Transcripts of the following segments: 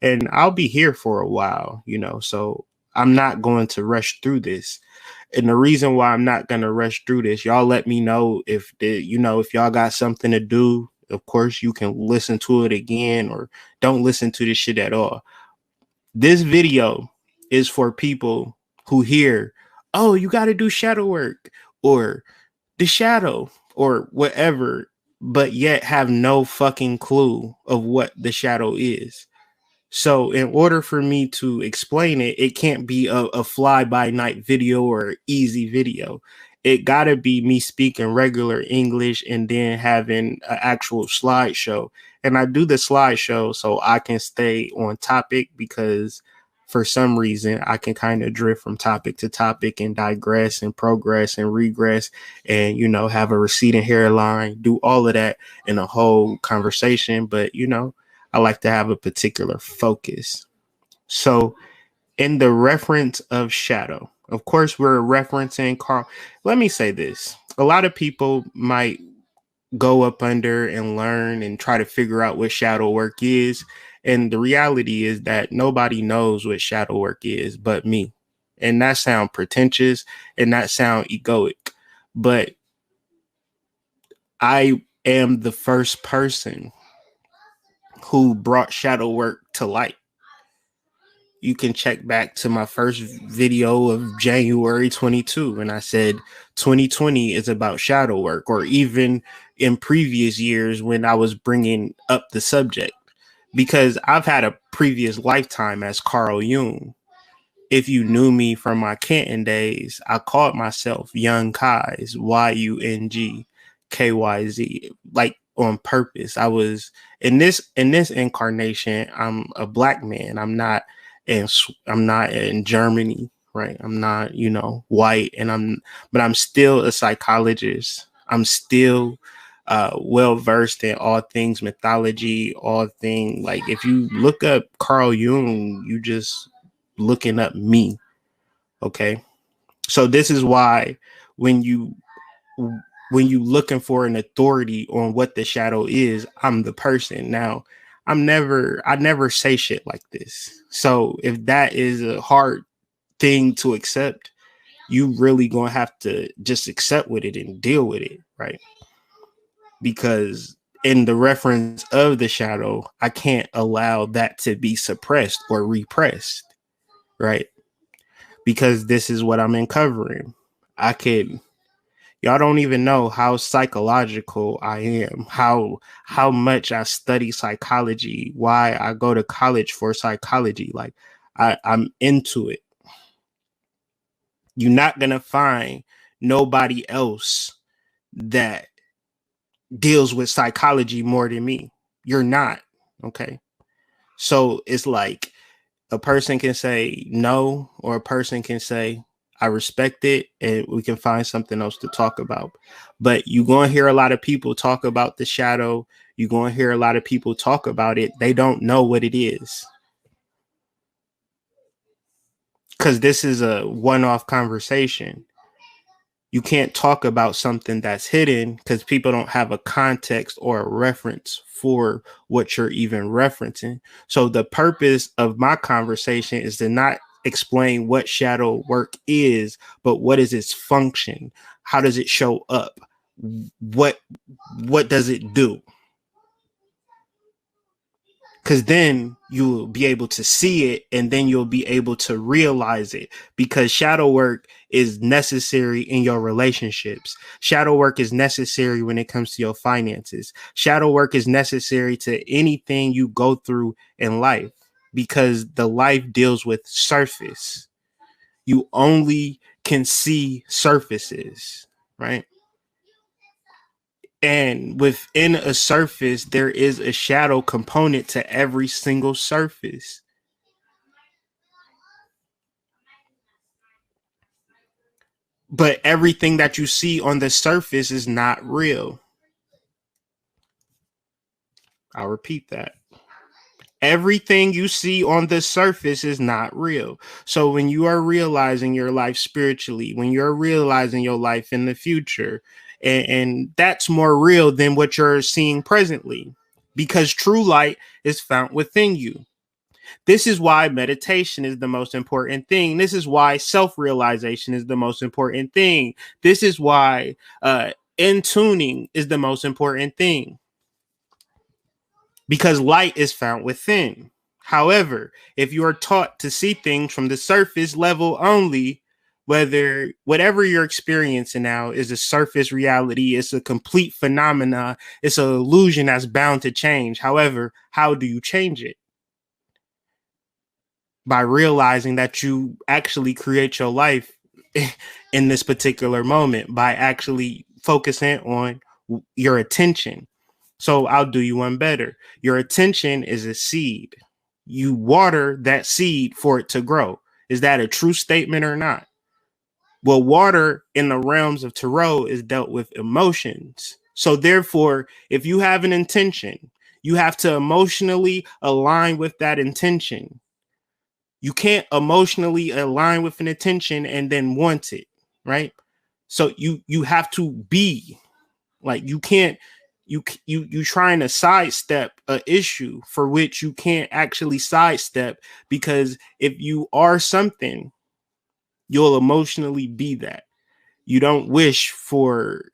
and I'll be here for a while, so I'm not going to rush through this. And the reason why I'm not going to rush through this, y'all let me know if y'all got something to do. Of course, you can listen to it again or don't listen to this shit at all. This video is for people who hear, oh, you got to do shadow work or the shadow or whatever, but yet have no fucking clue of what the shadow is. So in order for me to explain it, it can't be a fly by night video or easy video. It gotta be me speaking regular English and then having an actual slideshow. And I do the slideshow so I can stay on topic, because for some reason I can kind of drift from topic to topic and digress and progress and regress and, have a receding hairline, do all of that in a whole conversation. But, I like to have a particular focus. So in the reference of shadow, of course, we're referencing Carl. Let me say this. A lot of people might go up under and learn and try to figure out what shadow work is. And the reality is that nobody knows what shadow work is but me. And that sounds pretentious and that sounds egoic. But I am the first person who brought shadow work to light. You can check back to my first video of January 22, and I said 2020 is about shadow work, or even in previous years when I was bringing up the subject, because I've had a previous lifetime as Carl Jung. If you knew me from my Canton days, I called myself Young Kai's, YUNGKYZ, like on purpose. I was in this incarnation. I'm a black man. I'm not in Germany, right? I'm not, white, but I'm still a psychologist. I'm still well versed in all things mythology, all things, like if you look up Carl Jung, you just looking up me. Okay. So this is why when you looking for an authority on what the shadow is, I'm the person. Now, I never say shit like this. So if that is a hard thing to accept, you really gonna have to just accept with it and deal with it, right? Because in the reference of the shadow, I can't allow that to be suppressed or repressed, right? Because this is what I'm uncovering. Y'all don't even know how psychological I am, how much I study psychology, why I go to college for psychology. Like I'm into it. You're not going to find nobody else that deals with psychology more than me. You're not. Okay. So it's like a person can say no, or a person can say, I respect it, and we can find something else to talk about. But you're going to hear a lot of people talk about the shadow. You're going to hear a lot of people talk about it. They don't know what it is. Because this is a one-off conversation. You can't talk about something that's hidden because people don't have a context or a reference for what you're even referencing. So the purpose of my conversation is to not explain what shadow work is, but what is its function? How does it show up? What does it do? Because then you'll be able to see it, and then you'll be able to realize it, because shadow work is necessary in your relationships. Shadow work is necessary when it comes to your finances. Shadow work is necessary to anything you go through in life, because the life deals with surface. You only can see surfaces, right? And within a surface, there is a shadow component to every single surface. But everything that you see on the surface is not real. I'll repeat that. Everything you see on the surface is not real. So when you are realizing your life spiritually, when you're realizing your life in the future, and that's more real than what you're seeing presently, because true light is found within you. This is why meditation is the most important thing. This is why self-realization is the most important thing. This is why in tuning is the most important thing, because light is found within. However, if you are taught to see things from the surface level only, whatever you're experiencing now is a surface reality, it's a complete phenomena, it's an illusion that's bound to change. However, how do you change it? By realizing that you actually create your life in this particular moment, by actually focusing on your attention. So I'll do you one better. Your attention is a seed. You water that seed for it to grow. Is that a true statement or not? Well, water in the realms of tarot is dealt with emotions. So therefore, if you have an intention, you have to emotionally align with that intention. You can't emotionally align with an intention and then want it, right? So you have to be like, you can't, you trying to sidestep a issue for which you can't actually sidestep, because if you are something, you'll emotionally be that. You don't wish for,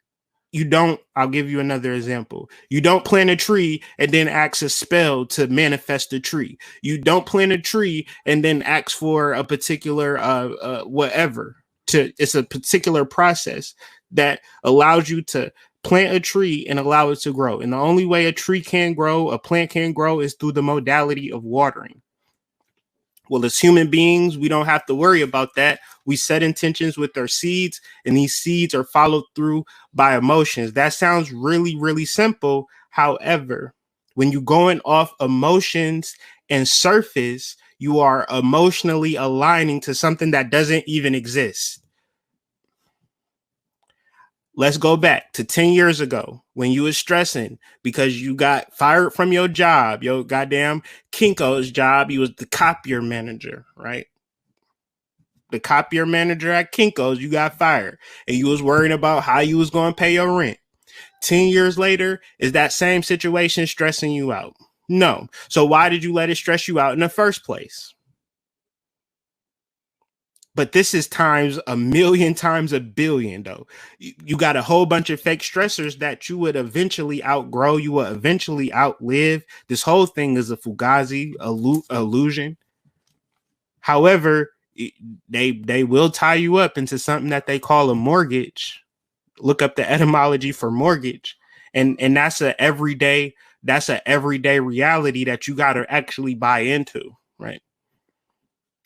you don't, I'll give you another example. You don't plant a tree and then ask a spell to manifest a tree. You don't plant a tree and then ask for a particular whatever. It's a particular process that allows you to plant a tree and allow it to grow. And the only way a tree can grow, a plant can grow, is through the modality of watering. Well, as human beings, we don't have to worry about that. We set intentions with our seeds, and these seeds are followed through by emotions. That sounds really, really simple. However, when you're going off emotions and surface, you are emotionally aligning to something that doesn't even exist. Let's go back to 10 years ago when you was stressing because you got fired from your job, your goddamn Kinko's job. You was the copier manager, right? The copier manager at Kinko's, you got fired and you was worrying about how you was going to pay your rent. 10 years later, is that same situation stressing you out? No. So why did you let it stress you out in the first place? But this is times a million, times a billion, though. You got a whole bunch of fake stressors that you would eventually outgrow. You will eventually outlive. This whole thing is a fugazi illusion. However, they will tie you up into something that they call a mortgage. Look up the etymology for mortgage, and that's a everyday reality that you got to actually buy into, right?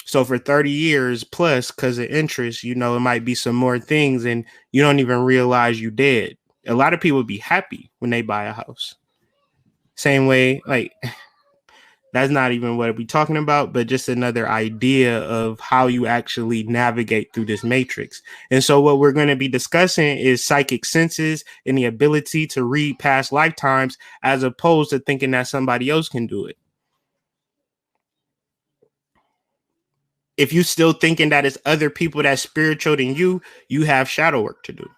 So for 30 years plus, because of interest, it might be some more things and you don't even realize you did. A lot of people be happy when they buy a house. Same way, like, that's not even what we're talking about, but just another idea of how you actually navigate through this matrix. And so what we're going to be discussing is psychic senses and the ability to read past lifetimes, as opposed to thinking that somebody else can do it. If you still thinking that it's other people that's spiritual than you have shadow work to do.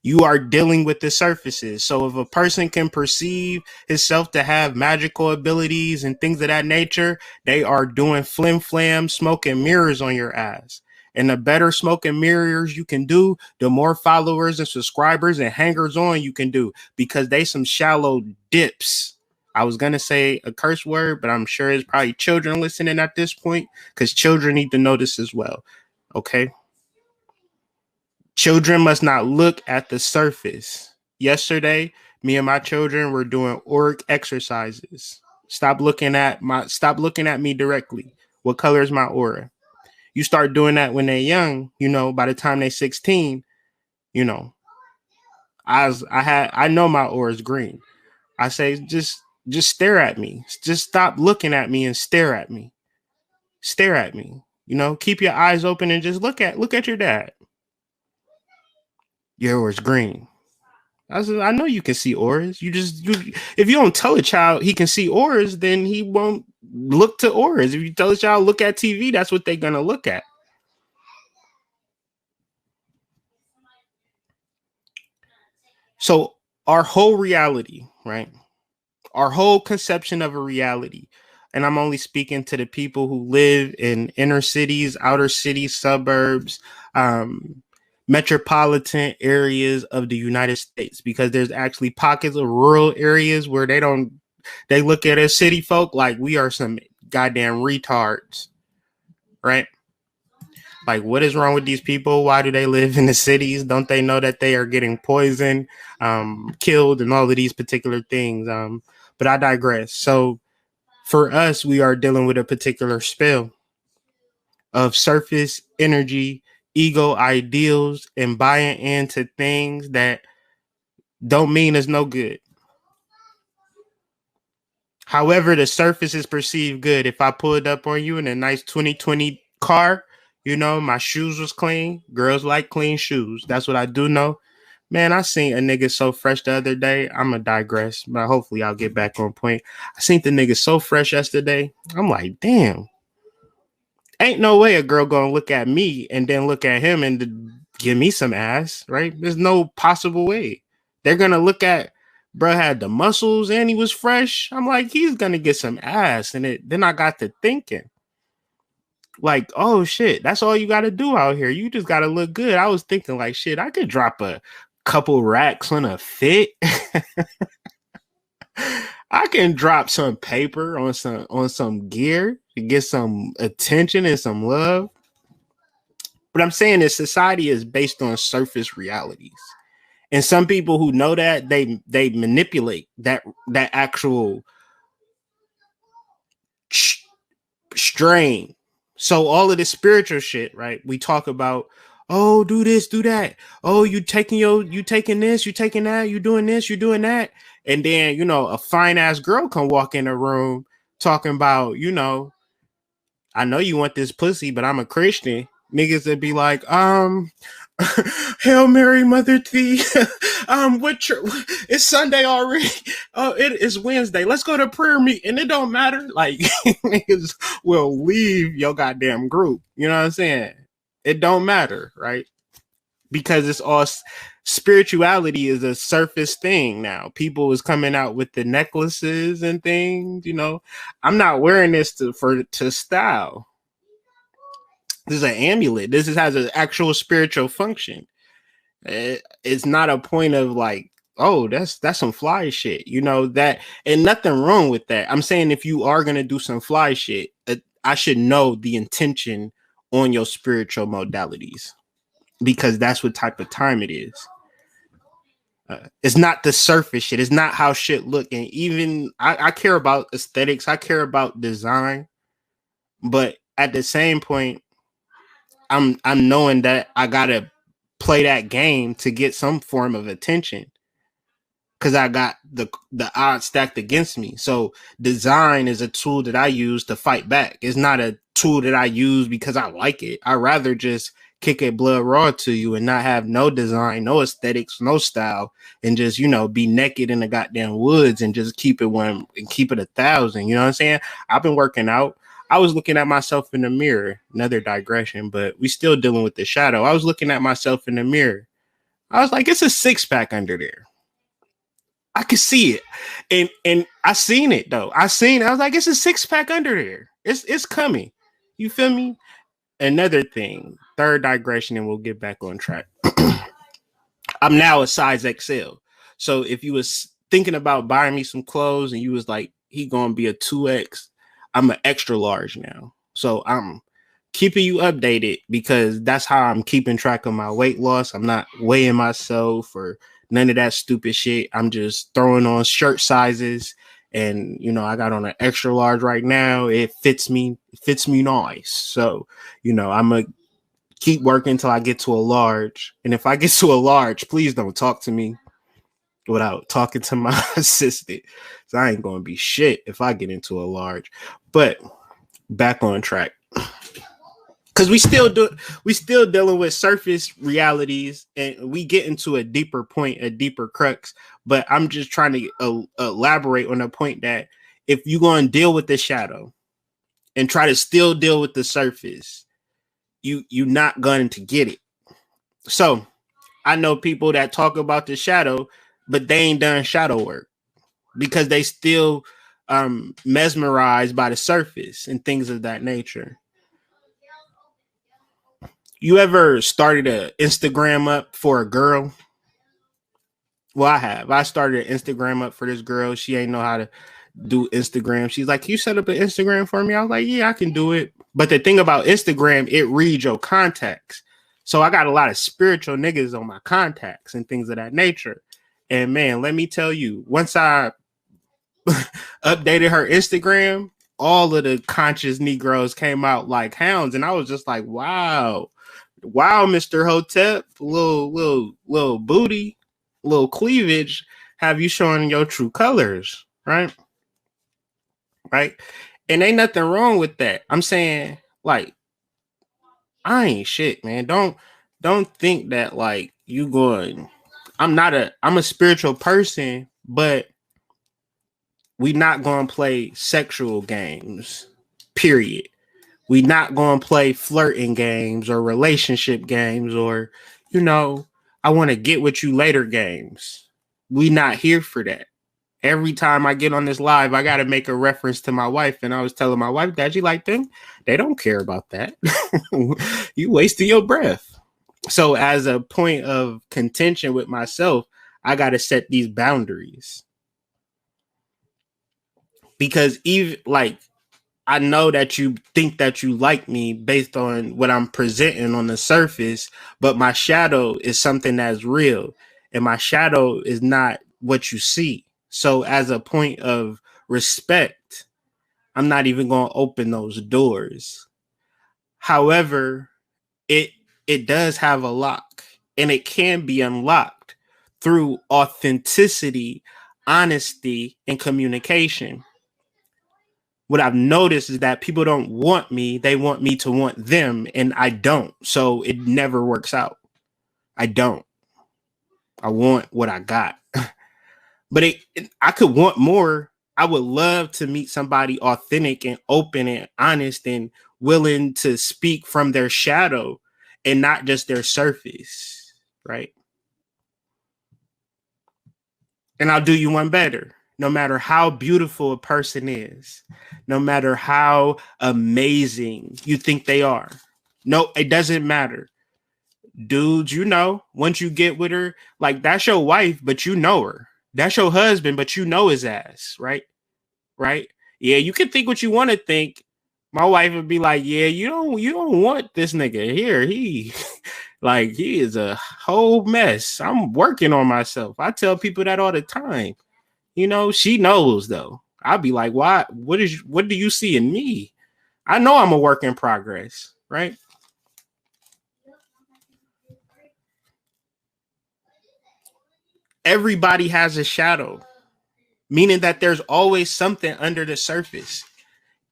You are dealing with the surfaces. So if a person can perceive himself to have magical abilities and things of that nature, they are doing flim flam, smoke and mirrors on your ass. And the better smoke and mirrors you can do, the more followers and subscribers and hangers on you can do, because they some shallow dips. I was going to say a curse word, but I'm sure it's probably children listening at this point, because children need to know this as well. Okay. Children must not look at the surface. Yesterday, me and my children were doing auric exercises. Stop looking at me directly. What color is my aura? You start doing that when they're young, by the time they're 16, I know my aura is green. I say just stare at me. Just stop looking at me and stare at me. Stare at me. Keep your eyes open and just look at your dad. Your aura is green. I know you can see auras. If you don't tell a child he can see auras, then he won't look to auras. If you tell a child look at TV, that's what they're gonna look at. So our whole reality, right? Our whole conception of a reality, and I'm only speaking to the people who live in inner cities, outer cities, suburbs, um, metropolitan areas of the United States, because there's actually pockets of rural areas where they look at us city folk like we are some goddamn retards, right? Like, what is wrong with these people? Why do they live in the cities? Don't they know that they are getting poisoned, killed, and all of these particular things? But I digress. So for us, we are dealing with a particular spell of surface energy, ego ideals, and buying into things that don't mean it's no good. However, the surface is perceived good. If I pulled up on you in a nice 2020 car, you know, my shoes was clean. Girls like clean shoes. That's what I do know. Man, I seen a nigga so fresh the other day. I'm going to digress, but hopefully I'll get back on point. I seen the nigga so fresh yesterday. I'm like, damn. Ain't no way a girl going to look at me and then look at him and give me some ass, right? There's no possible way. They're going to look at, bro had the muscles and he was fresh. I'm like, he's going to get some ass. And then I got to thinking, like, oh shit, that's all you got to do out here. You just got to look good. I was thinking like, shit, I could drop a couple racks on a fit. I can drop some paper on some gear to get some attention and some love. But I'm saying is society is based on surface realities. And some people who know that they manipulate that actual strain. So all of the spiritual shit, right? We talk about, oh, do this, do that. Oh, you taking this, you taking that, you doing this, you doing that. And then, you know, a fine ass girl can walk in the room talking about, you know, I know you want this pussy, but I'm a Christian. Niggas would be like, Hail Mary, Mother Thee. It's Sunday already. Oh, it is Wednesday. Let's go to prayer meeting. It don't matter. Like, niggas will leave your goddamn group. You know what I'm saying? It don't matter, right? Because it's all spirituality is a surface thing now. People is coming out with the necklaces and things. You know, I'm not wearing this to style. This is an amulet. This has an actual spiritual function. It's not a point of like, oh, that's some fly shit, you know, that, and nothing wrong with that. I'm saying if you are gonna do some fly shit, I should know the intention on your spiritual modalities, because that's what type of time it is. It's not the surface shit. It's not how shit look. And even I care about aesthetics. I care about design, but at the same point, I'm knowing that I gotta play that game to get some form of attention, because I got the odds stacked against me. So design is a tool that I use to fight back. It's not a tool that I use because I like it. I'd rather just kick it blood raw to you and not have no design, no aesthetics, no style, and just, you know, be naked in the goddamn woods and just keep it 1,000. You know what I'm saying? I've been working out. I was looking at myself in the mirror. Another digression, but we still dealing with the shadow. I was looking at myself in the mirror. I was like, it's a 6-pack under there. I could see it. And I seen it though. I was like, it's a 6-pack under there. It's coming. You feel me? Another thing, third digression, and we'll get back on track. I'm now a size XL. So if you was thinking about buying me some clothes and you was like, he gonna be a 2X, I'm an extra large now. So I'm keeping you updated because that's how I'm keeping track of my weight loss. I'm not weighing myself or none of that stupid shit. I'm just throwing on shirt sizes, and you know, I got on an extra large right now. It fits me nice. So, you know, I'm gonna keep working until I get to a large. And if I get to a large, please don't talk to me without talking to my assistant. So I ain't gonna be shit if I get into a large. But back on track. Because we still dealing with surface realities, and we get into a deeper point, a deeper crux. But I'm just trying to elaborate on the point that if you're going to deal with the shadow and try to still deal with the surface, you're not going to get it. So I know people that talk about the shadow, but they ain't done shadow work because they still mesmerized by the surface and things of that nature. You ever started an Instagram up for a girl? Well, I have. I started an Instagram up for this girl. She ain't know how to do Instagram. She's like, "Can you set up an Instagram for me?" I was like, "Yeah, I can do it." But the thing about Instagram, it reads your contacts. So I got a lot of spiritual niggas on my contacts and things of that nature. And man, let me tell you, once I updated her Instagram, all of the conscious Negroes came out like hounds. And I was just like, wow, Mr. Hotep, little booty, little cleavage, have you showing your true colors, right? Right. And ain't nothing wrong with that. I'm saying, like, I ain't shit, man. Don't think that like you going. I'm a spiritual person, but we not going to play sexual games. Period. We not going to play flirting games or relationship games or, I want to get with you later games. We not here for that. Every time I get on this live, I got to make a reference to my wife. And I was telling my wife, Dad, you like them? They don't care about that. You wasting your breath. So as a point of contention with myself, I got to set these boundaries. Because even like, I know that you think that you like me based on what I'm presenting on the surface, but my shadow is something that's real. And my shadow is not what you see. So as a point of respect, I'm not even going to open those doors. However, it does have a lock, and it can be unlocked through authenticity, honesty, and communication. What I've noticed is that people don't want me. They want me to want them, and I don't. So it never works out. I don't. I want what I got. But I could want more. I would love to meet somebody authentic and open and honest and willing to speak from their shadow and not just their surface, right? And I'll do you one better. No matter how beautiful a person is, no matter how amazing you think they are, no, it doesn't matter. Dudes, once you get with her, like that's your wife, but you know her. That's your husband, but you know his ass, right? Right? Yeah, you can think what you want to think. My wife would be like, "Yeah, you don't want this nigga here. He like he is a whole mess. I'm working on myself." I tell people that all the time. She knows though. I'll be like, "Why? What do you see in me?" I know I'm a work in progress, right? Everybody has a shadow, meaning that there's always something under the surface.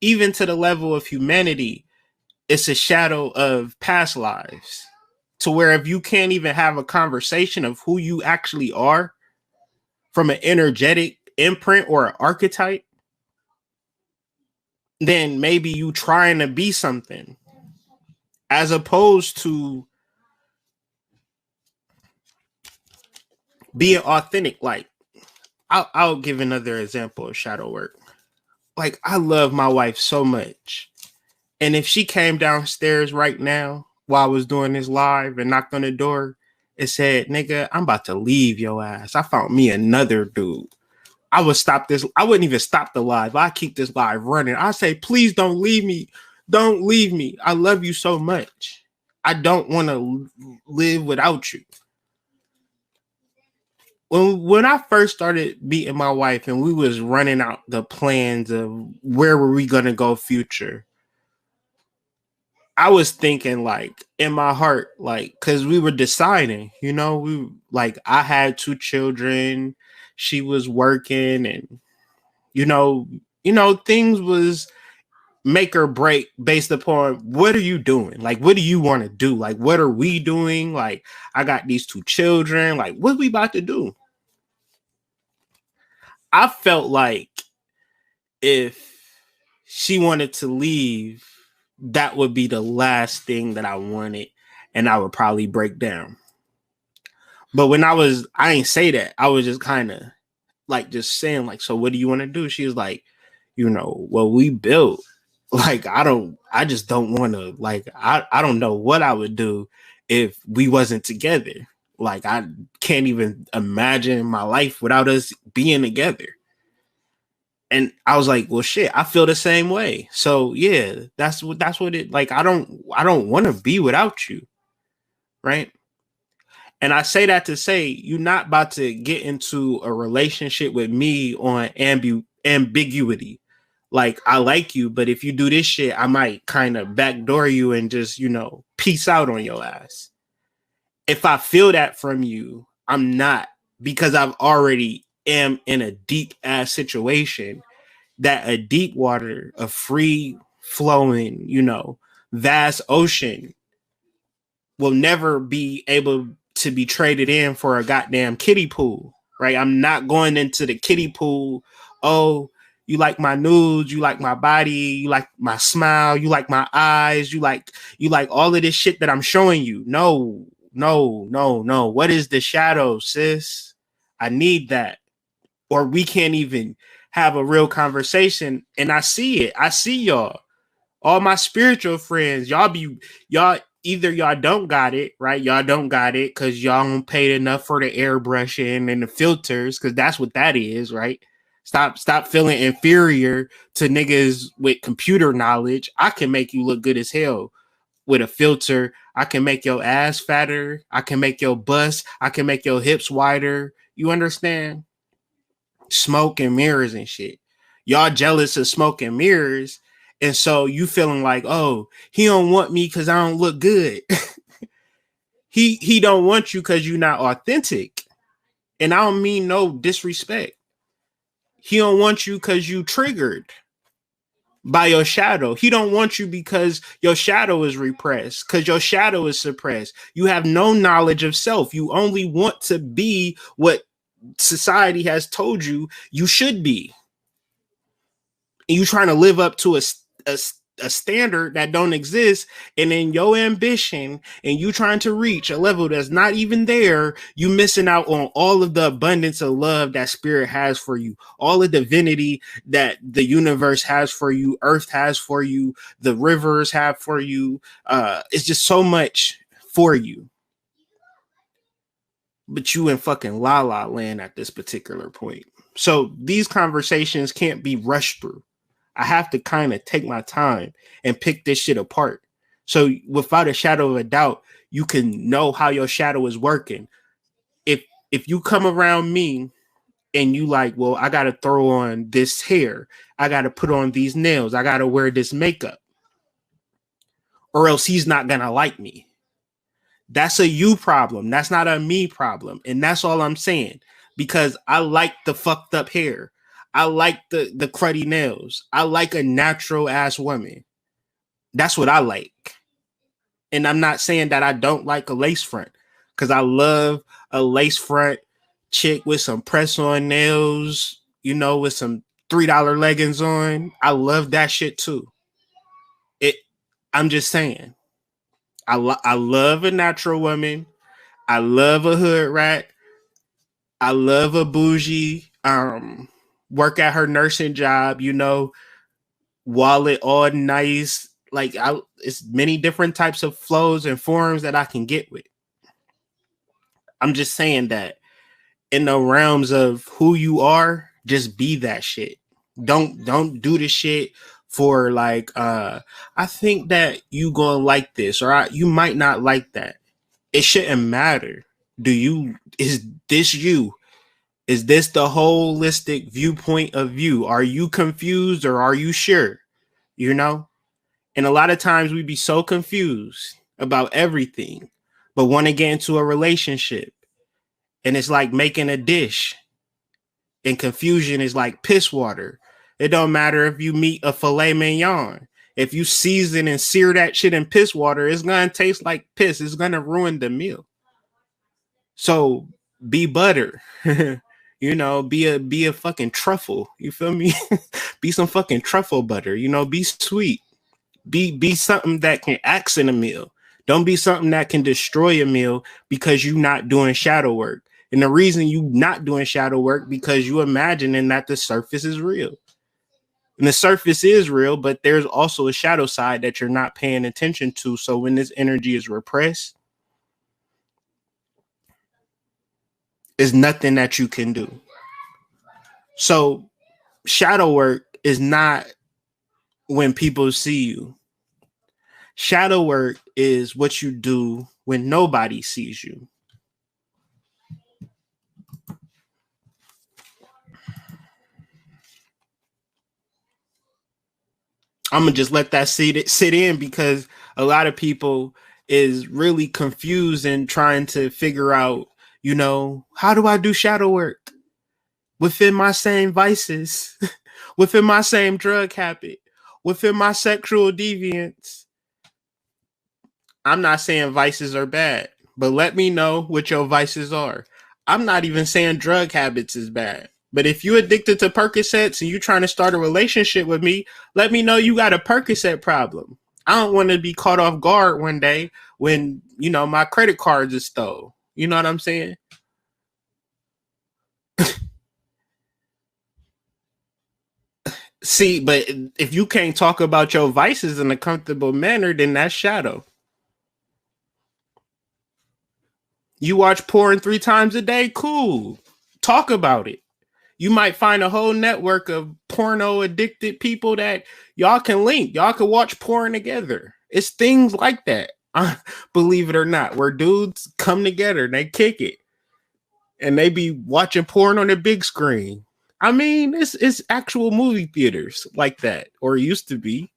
Even to the level of humanity, it's a shadow of past lives. To where if you can't even have a conversation of who you actually are from an energetic imprint or an archetype, then maybe you trying to be something as opposed to being authentic. Like I'll give another example of shadow work. Like I love my wife so much. And if she came downstairs right now while I was doing this live and knocked on the door and said, "Nigga, I'm about to leave your ass. I found me another dude." I would stop this. I wouldn't even stop the live. I keep this live running. I say, "Please don't leave me. Don't leave me. I love you so much. I don't want to live without you." When I first started meeting my wife and we was running out the plans of where were we going to go future, I was thinking like in my heart, like, cause we were deciding, we like, I had two children, she was working and, things was make or break based upon what are you doing? Like, what do you want to do? Like, what are we doing? Like, I got these two children, like, what we about to do? I felt like if she wanted to leave, that would be the last thing that I wanted, and I would probably break down. But when I ain't say that. I was just kind of like just saying like, "So what do you want to do?" She was like, what we built. Like, I just don't want to, like, I don't know what I would do if we wasn't together. Like, I can't even imagine my life without us being together. And I was like, well, shit, I feel the same way. So yeah, that's what it, like, I don't want to be without you. Right. And I say that to say, you're not about to get into a relationship with me on ambiguity. Like, I like you, but if you do this shit, I might kind of backdoor you and just, peace out on your ass. If I feel that from you, I'm not, because I've already am in a deep ass situation, that a deep water, a free flowing, vast ocean will never be able to be traded in for a goddamn kiddie pool, right? I'm not going into the kiddie pool. Oh, you like my nudes, you like my body, you like my smile, you like my eyes, you like all of this shit that I'm showing you. No. What is the shadow, sis? I need that. Or we can't even have a real conversation. And I see it. I see y'all. All my spiritual friends, y'all either y'all don't got it, right? Y'all don't got it because y'all don't pay enough for the airbrushing and the filters, because that's what that is, right? Stop feeling inferior to niggas with computer knowledge. I can make you look good as hell with a filter. I can make your ass fatter. I can make your bust. I can make your hips wider. You understand? Smoke and mirrors and shit. Y'all jealous of smoke and mirrors. And so you feeling like, oh, he don't want me because I don't look good. He don't want you because you're not authentic. And I don't mean no disrespect. He don't want you because you triggered by your shadow. He don't want you because your shadow is repressed, because your shadow is suppressed. You have no knowledge of self. You only want to be what society has told you should be. And you trying to live up to a standard that don't exist, and in your ambition and you trying to reach a level that's not even there, you missing out on all of the abundance of love that spirit has for you, all the divinity that the universe has for you, earth has for you, the rivers have for you. It's just so much for you. But you in fucking la la land at this particular point. So these conversations can't be rushed through. I have to kind of take my time and pick this shit apart. So without a shadow of a doubt, you can know how your shadow is working. If you come around me and you like, well, I got to throw on this hair, I got to put on these nails, I got to wear this makeup, or else he's not going to like me. That's a you problem. That's not a me problem. And that's all I'm saying, because I like the fucked up hair. I like the cruddy nails. I like a natural ass woman. That's what I like. And I'm not saying that I don't like a lace front, because I love a lace front chick with some press on nails, with some $3 leggings on. I love that shit too. I'm just saying, I love a natural woman. I love a hood rat. I love a bougie. Work at her nursing job, wallet all nice. Like, it's many different types of flows and forms that I can get with. I'm just saying that in the realms of who you are, just be that shit. Don't do the shit for like, I think that you gonna like this, or you might not like that. It shouldn't matter. Is this you? Is this the holistic viewpoint of you? Are you confused or are you sure? And a lot of times we be so confused about everything, but want to get into a relationship. And it's like making a dish, and confusion is like piss water. It don't matter if you meet a filet mignon. If you season and sear that shit in piss water, it's going to taste like piss. It's going to ruin the meal. So be butter. Be a fucking truffle. You feel me? Be some fucking truffle butter. Be sweet. Be something that can accent a meal. Don't be something that can destroy a meal because you're not doing shadow work. And the reason you not doing shadow work, because you imagining that the surface is real. And the surface is real, but there's also a shadow side that you're not paying attention to. So when this energy is repressed, there's nothing that you can do. So shadow work is not when people see you. Shadow work is what you do when nobody sees you. I'm gonna just let that sit in because a lot of people is really confused and trying to figure out, how do I do shadow work within my same vices, within my same drug habit, within my sexual deviance. I'm not saying vices are bad, but let me know what your vices are. I'm not even saying drug habits is bad. But if you're addicted to Percocets and you're trying to start a relationship with me, let me know you got a Percocet problem. I don't want to be caught off guard one day when, my credit cards are stole. You know what I'm saying? See, but if you can't talk about your vices in a comfortable manner, then that's shadow. You watch porn 3 times a day? Cool. Talk about it. You might find a whole network of porno addicted people that y'all can link. Y'all can watch porn together. It's things like that. Believe it or not, where dudes come together and they kick it. And they be watching porn on the big screen. I mean, it's actual movie theaters like that, or it used to be.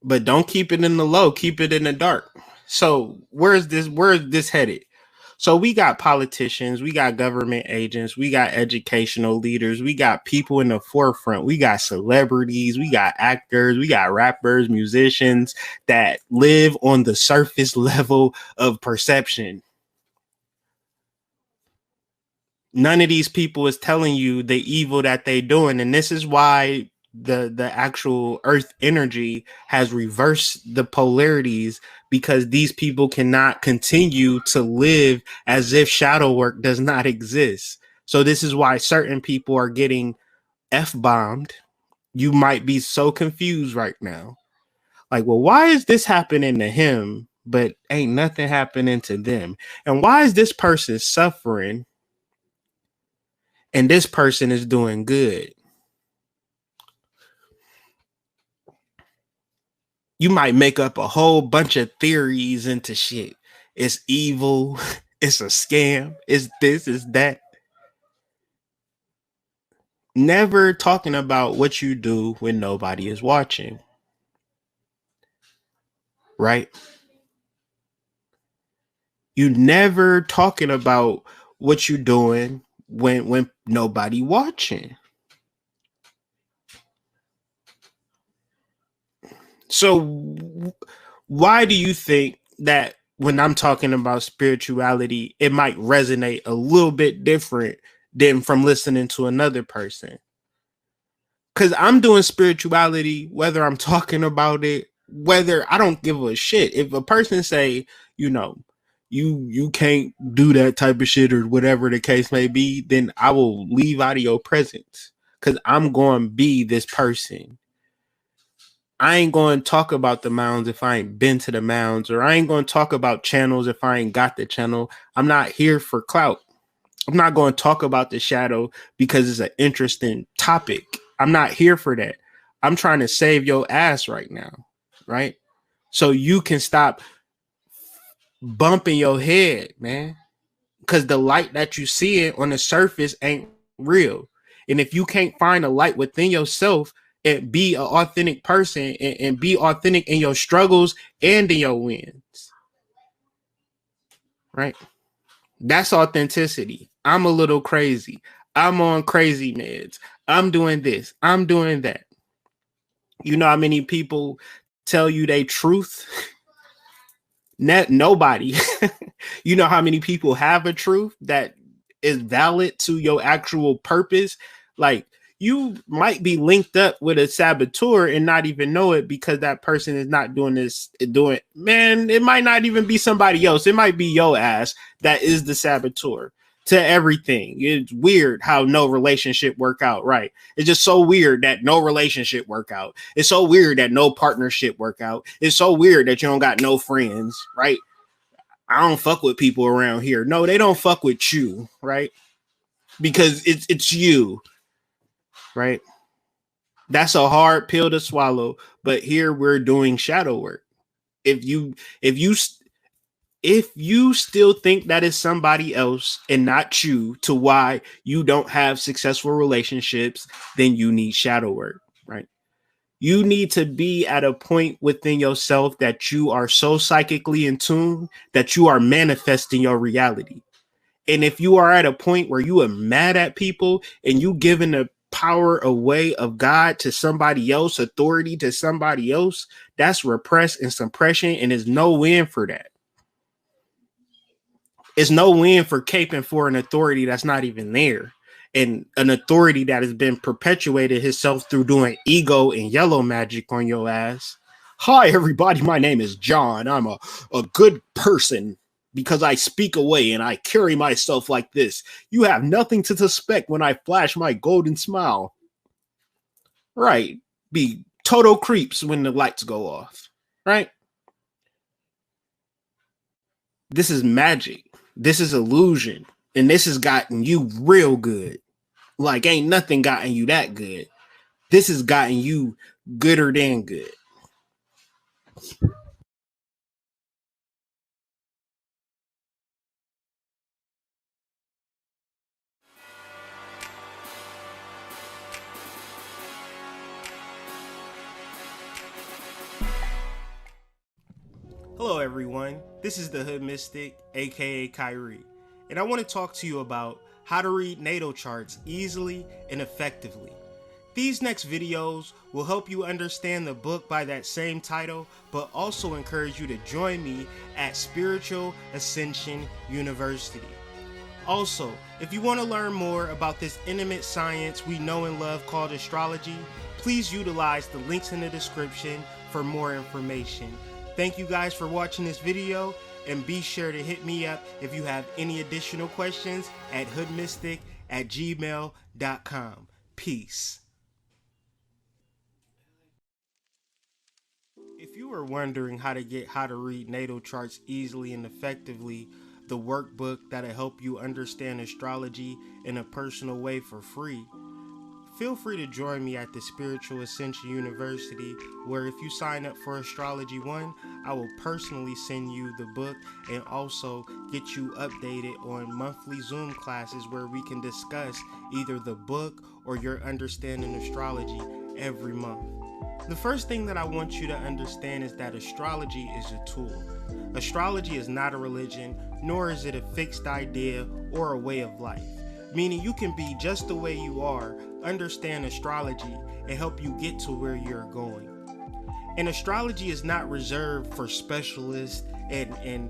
But don't keep it in the low, keep it in the dark. So where's this headed? So we got politicians, we got government agents, we got educational leaders, we got people in the forefront, we got celebrities, we got actors, we got rappers, musicians that live on the surface level of perception. None of these people is telling you the evil that they doing, and this is why the actual earth energy has reversed the polarities, because these people cannot continue to live as if shadow work does not exist. So this is why certain people are getting F-bombed. You might be so confused right now. Like, well, why is this happening to him, but ain't nothing happening to them? And why is this person suffering and this person is doing good? You might make up a whole bunch of theories into shit. It's evil. It's a scam. It's this, it's that. Never talking about what you do when nobody is watching. Right? You never talking about what you doing when nobody watching. So why do you think that when I'm talking about spirituality, it might resonate a little bit different than from listening to another person? Because I'm doing spirituality, whether I'm talking about it, whether I don't give a shit. If a person say, you can't do that type of shit or whatever the case may be, then I will leave out of your presence, because I'm going to be this person. I ain't going to talk about the mounds if I ain't been to the mounds, or I ain't going to talk about channels if I ain't got the channel. I'm not here for clout. I'm not going to talk about the shadow because it's an interesting topic. I'm not here for that. I'm trying to save your ass right now, right? So you can stop bumping your head, man, because the light that you see it on the surface ain't real. And if you can't find a light within yourself and be an authentic person and be authentic in your struggles and in your wins, right? That's authenticity. I'm a little crazy. I'm on crazy meds. I'm doing this. I'm doing that. You know how many people tell you they truth? Nobody. You know how many people have a truth that is valid to your actual purpose? Like, you might be linked up with a saboteur and not even know it, because that person is not doing this, man, it might not even be somebody else. It might be your ass that is the saboteur, to everything. It's weird how no relationship work out, right? It's just so weird that no relationship work out. It's so weird that no partnership work out. It's so weird that you don't got no friends, right? I don't fuck with people around here. No, they don't fuck with you, right? Because it's you, right? That's a hard pill to swallow, but here we're doing shadow work. If you if you if you still think that is somebody else and not you to why you don't have successful relationships, then you need shadow work, right? You need to be at a point within yourself that you are so psychically in tune that you are manifesting your reality. And if you are at a point where you are mad at people and you giving the power away of God to somebody else, authority to somebody else, that's repressed and suppression, and there's no win for that. It's no win for caping for an authority that's not even there. And an authority that has been perpetuated himself through doing ego and yellow magic on your ass. Hi, everybody. My name is John. I'm a good person because I speak away and I carry myself like this. You have nothing to suspect when I flash my golden smile. Right. Be total creeps when the lights go off. Right. This is magic. This is illusion. And this has gotten you real good. Like, ain't nothing gotten you that good. This has gotten you gooder than good. Hello, everyone. This is the Hood Mystic, aka Kyrie, and I want to talk to you about how to read natal charts easily and effectively. These next videos will help you understand the book by that same title, but also encourage you to join me at Spiritual Ascension University. Also, if you want to learn more about this intimate science we know and love called astrology, please utilize the links in the description for more information. Thank you guys for watching this video, and be sure to hit me up if you have any additional questions at hoodmystic@gmail.com. Peace. If you were wondering how to read natal charts easily and effectively, the workbook that'll help you understand astrology in a personal way for free, feel free to join me at the Spiritual Ascension University, where if you sign up for Astrology 1, I will personally send you the book and also get you updated on monthly Zoom classes where we can discuss either the book or your understanding astrology every month. The first thing that I want you to understand is that astrology is a tool. Astrology is not a religion, nor is it a fixed idea or a way of life. Meaning you can be just the way you are, understand astrology, and help you get to where you're going. And astrology is not reserved for specialists and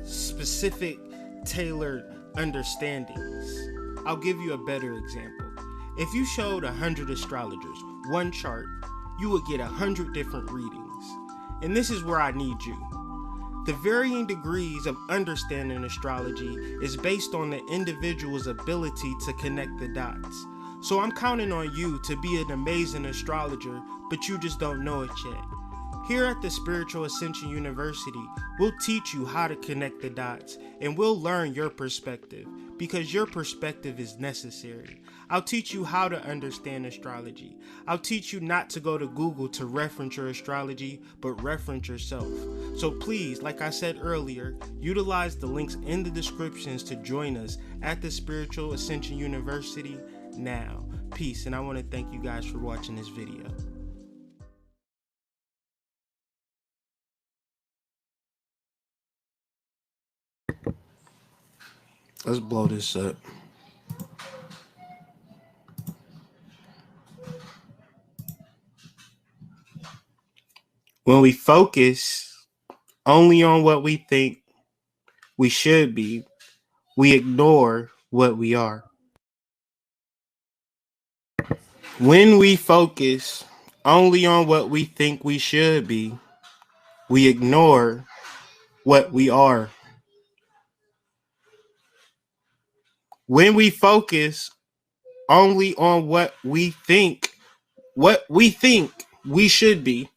specific tailored understandings. I'll give you a better example. If you showed 100 astrologers one chart, you would get 100 different readings. And this is where I need you. The varying degrees of understanding astrology is based on the individual's ability to connect the dots. So I'm counting on you to be an amazing astrologer, but you just don't know it yet. Here at the Spiritual Ascension University, we'll teach you how to connect the dots, and we'll learn your perspective, because your perspective is necessary. I'll teach you how to understand astrology. I'll teach you not to go to Google to reference your astrology, but reference yourself. So please, like I said earlier, utilize the links in the descriptions to join us at the Spiritual Ascension University now. Peace, and I want to thank you guys for watching this video. Let's blow this up. When we focus only on what we think we should be, we ignore what we are. When we focus only on what we think we should be, we ignore what we are. When we focus only on what we think we should be.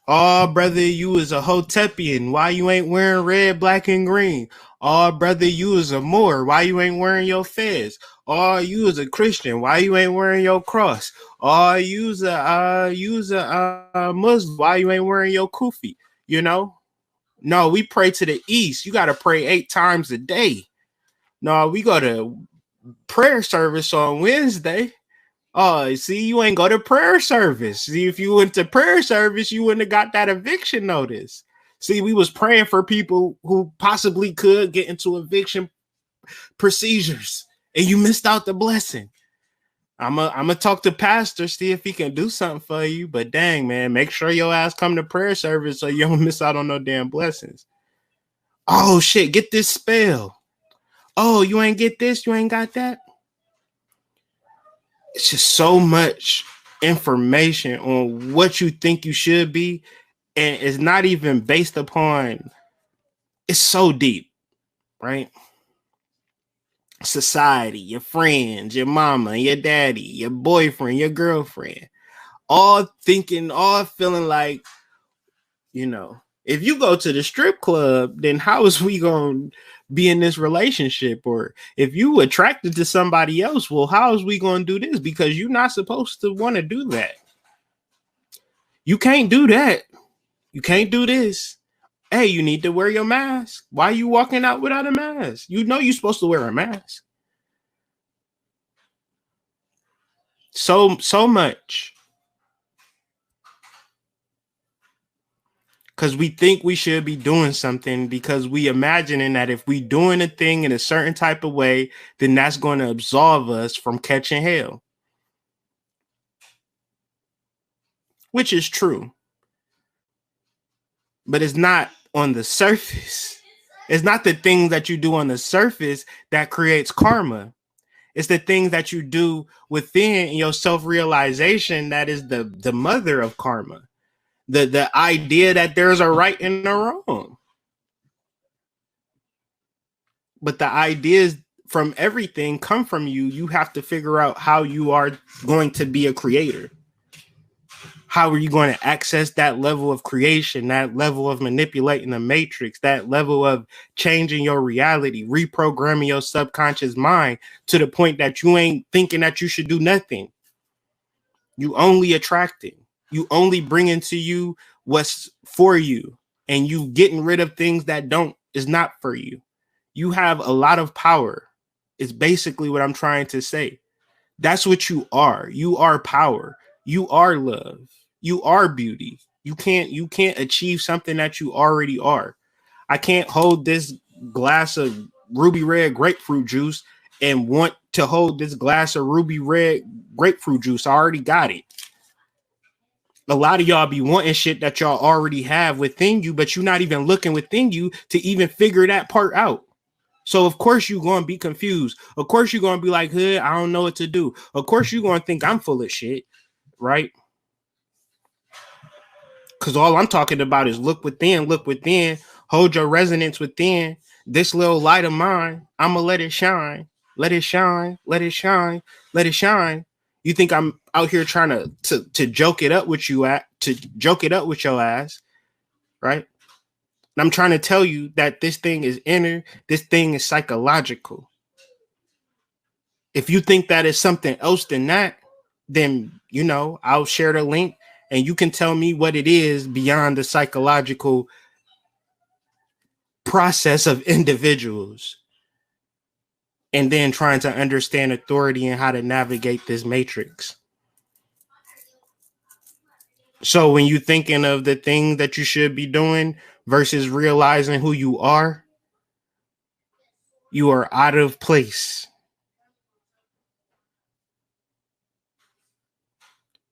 Oh, brother, you was a Hotepian. Why you ain't wearing red, black, and green? Oh, brother, you was a Moor. Why you ain't wearing your fez? Oh, you was a Christian. Why you ain't wearing your cross? Oh, you was a Muslim. Why you ain't wearing your kufi? You know? No, we pray to the east. You got to pray 8 times a day. No, we go to prayer service on Wednesday. Oh, see, you ain't go to prayer service. See, if you went to prayer service, you wouldn't have got that eviction notice. See, we was praying for people who possibly could get into eviction procedures, and you missed out the blessing. I'm a talk to pastor, see if he can do something for you. But dang, man, make sure your ass come to prayer service so you don't miss out on no damn blessings. Oh shit, get this spell. Oh, you ain't get this, you ain't got that. It's just so much information on what you think you should be, and it's not even based upon, it's so deep, right? Society, your friends, your mama, your daddy, your boyfriend, your girlfriend, all thinking, all feeling like, you know, if you go to the strip club, then how is we going to be in this relationship? Or if you attracted to somebody else, well, how is we going to do this? Because you're not supposed to want to do that. You can't do that. You can't do this. Hey, you need to wear your mask. Why are you walking out without a mask? You know you're supposed to wear a mask. So much. Because we think we should be doing something because we imagining that if we doing a thing in a certain type of way, then that's going to absolve us from catching hell. Which is true. But it's not on the surface. It's not the things that you do on the surface that creates karma. It's the things that you do within your self-realization that is the mother of karma. The idea that there's a right and a wrong. But the ideas from everything come from you. You have to figure out how you are going to be a creator. How are you going to access that level of creation, that level of manipulating the matrix, that level of changing your reality, reprogramming your subconscious mind to the point that you ain't thinking that you should do nothing. You only attracting. You only bringing to you what's for you, and you getting rid of things that don't is not for you. You have a lot of power. Is basically what I'm trying to say. That's what you are. You are power. You are love. You are beauty. You can't achieve something that you already are. I can't hold this glass of ruby red grapefruit juice and want to hold this glass of ruby red grapefruit juice. I already got it. A lot of y'all be wanting shit that y'all already have within you, but you're not even looking within you to even figure that part out. So of course you're going to be confused. Of course you're going to be like, hood, I don't know what to do. Of course you're going to think I'm full of shit, right? Because all I'm talking about is look within, hold your resonance within. This little light of mine, I'm going to let it shine. Let it shine, let it shine, let it shine. You think I'm out here trying to joke it up with you to joke it up with your ass, right? And I'm trying to tell you that this thing is inner, this thing is psychological. If you think that is something else than that, then, you know, I'll share the link and you can tell me what it is beyond the psychological process of individuals. And then trying to understand authority and how to navigate this matrix. So when you're thinking of the thing that you should be doing versus realizing who you are out of place.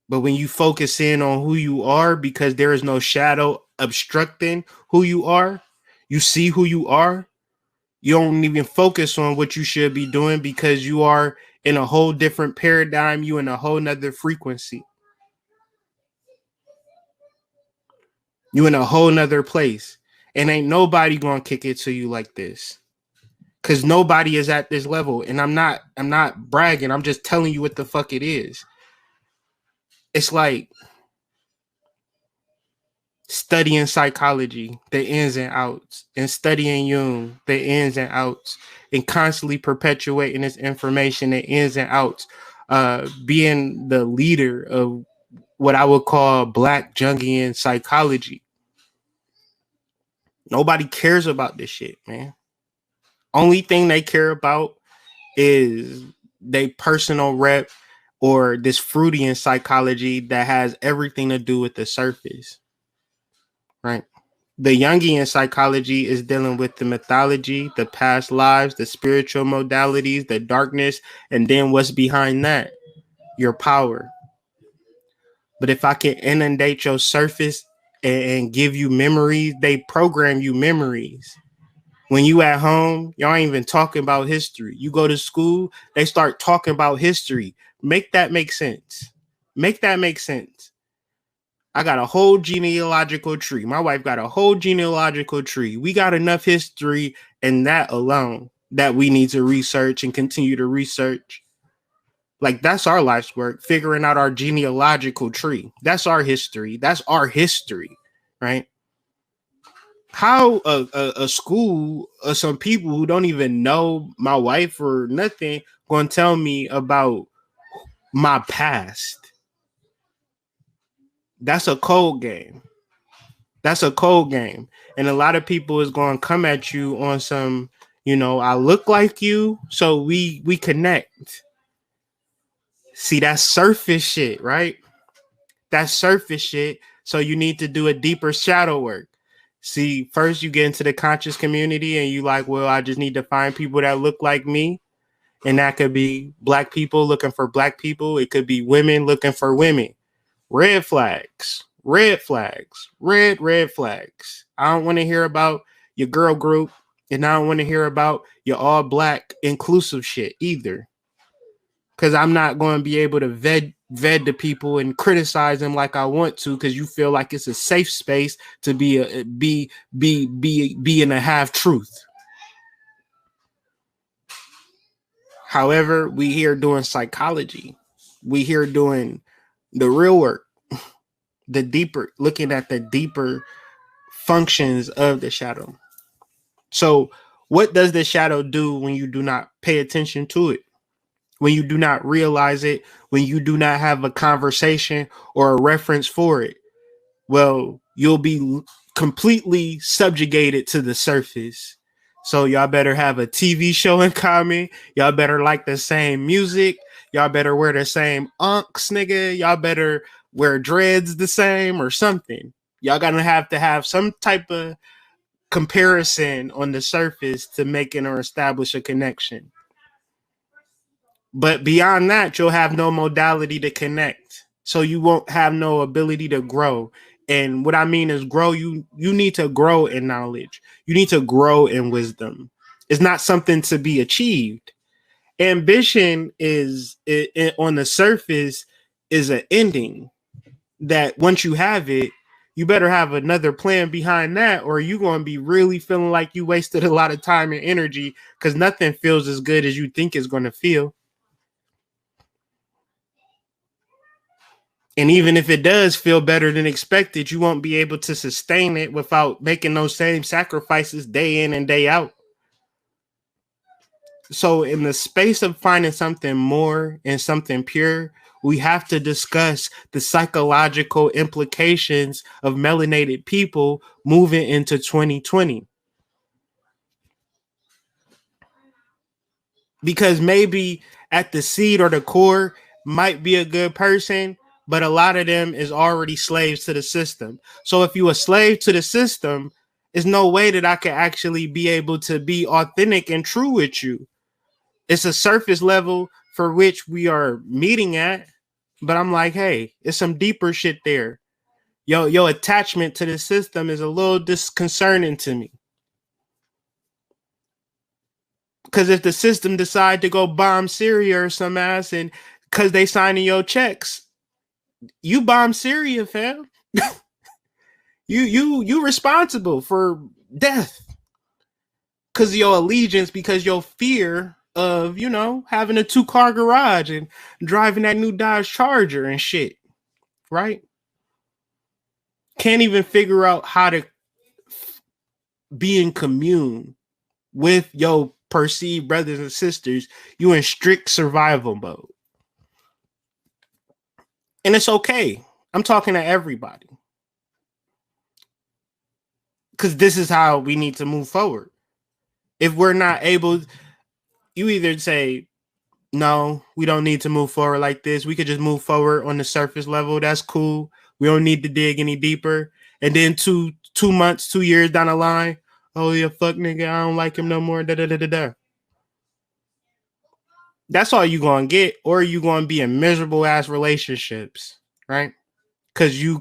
But when you focus in on who you are, because there is no shadow obstructing who you are, you see who you are. You don't even focus on what you should be doing because you are in a whole different paradigm. You in a whole nother frequency. You in a whole nother place. And ain't nobody gonna kick it to you like this. Cause nobody is at this level. And I'm not bragging. I'm just telling you what the fuck it is. It's like studying psychology, the ins and outs, and studying Jung, the ins and outs, and constantly perpetuating this information, the ins and outs, being the leader of what I would call Black Jungian psychology. Nobody cares about this shit, man. Only thing they care about is they personal rep or this Freudian psychology that has everything to do with the surface, right? The Jungian psychology is dealing with the mythology, the past lives, the spiritual modalities, the darkness, and then what's behind that? Your power. But if I can inundate your surface and give you memories, they program you memories. When you at home, y'all ain't even talking about history. You go to school, they start talking about history. Make that make sense. Make that make sense. I got a whole genealogical tree. My wife got a whole genealogical tree. We got enough history in that alone that we need to research and continue to research. Like, that's our life's work, figuring out our genealogical tree. That's our history. That's our history, right? How a school or some people who don't even know my wife or nothing going to tell me about my past? That's a cold game. That's a cold game. And a lot of people is going to come at you on some, I look like you, so we connect. See, that's surface shit, right? That's surface shit. So you need to do a deeper shadow work. See, first you get into the conscious community and you like, well, I just need to find people that look like me. And that could be Black people looking for Black people. It could be women looking for women. Red flags, red flags, red flags. I don't want to hear about your girl group, and I don't want to hear about your all Black inclusive shit either. Because I'm not going to be able to vet the people and criticize them like I want to, because you feel like it's a safe space to be in a half truth. However, we here doing psychology. We here doing the real work, the deeper, looking at the deeper functions of the shadow. So what does the shadow do when you do not pay attention to it? When you do not realize it, when you do not have a conversation or a reference for it? Well, you'll be completely subjugated to the surface. So y'all better have a TV show in common. Y'all better like the same music. Y'all better wear the same unks, nigga. Y'all better wear dreads the same or something. Y'all gonna have to have some type of comparison on the surface to make it or establish a connection. But beyond that, you'll have no modality to connect. So you won't have no ability to grow. And what I mean is grow, you need to grow in knowledge. You need to grow in wisdom. It's not something to be achieved. Ambition is on the surface is an ending that once you have it, you better have another plan behind that, or you're going to be really feeling like you wasted a lot of time and energy, because nothing feels as good as you think it's going to feel. And even if it does feel better than expected, you won't be able to sustain it without making those same sacrifices day in and day out. So in the space of finding something more and something pure, we have to discuss the psychological implications of melanated people moving into 2020. Because maybe at the seed or the core might be a good person, but a lot of them is already slaves to the system. So if you a slave to the system, there's no way that I can actually be able to be authentic and true with you. It's a surface level for which we are meeting at, but I'm like, hey, it's some deeper shit there. Your attachment to the system is a little disconcerting to me. Because if the system decide to go bomb Syria or some ass, and because they signing your checks, you bomb Syria, fam. you responsible for death. because your allegiance, because your fear of, having a 2-car garage and driving that new Dodge Charger and shit, right? Can't even figure out how to be in commune with your perceived brothers and sisters. You in strict survival mode. And it's okay. I'm talking to everybody. Because this is how we need to move forward. If we're not able, you either say, no, we don't need to move forward like this. We could just move forward on the surface level. That's cool. We don't need to dig any deeper. And then 2 months, 2 years down the line, oh yeah, fuck nigga, I don't like him no more. Da da da da da. That's all you gonna get, or you gonna be in miserable ass relationships, right? Because you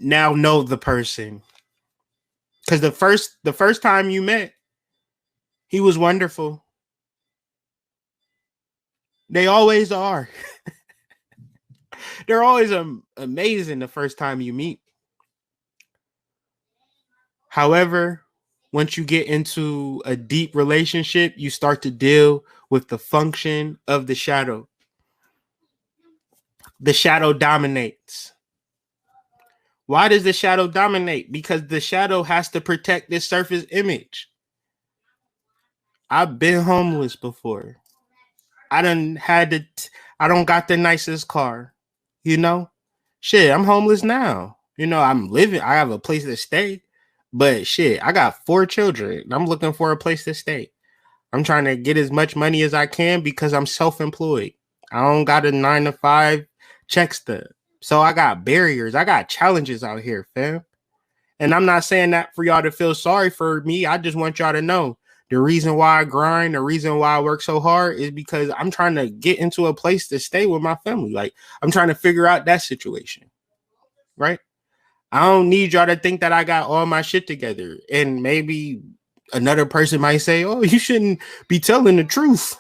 now know the person. Because the first time you met, he was wonderful. They always are. They're always amazing the first time you meet. However, once you get into a deep relationship, you start to deal with the function of the shadow. The shadow dominates. Why does the shadow dominate? Because the shadow has to protect this surface image. I've been homeless before. I don't got the nicest car, Shit, I'm homeless now. I'm living, I have a place to stay, but shit, I got 4 children. I'm looking for a place to stay. I'm trying to get as much money as I can because I'm self-employed. I don't got a 9-to-5 check stub. So I got barriers. I got challenges out here, fam. And I'm not saying that for y'all to feel sorry for me. I just want y'all to know the reason why I grind, the reason why I work so hard is because I'm trying to get into a place to stay with my family. Like, I'm trying to figure out that situation, right? I don't need y'all to think that I got all my shit together. And maybe another person might say, oh, you shouldn't be telling the truth.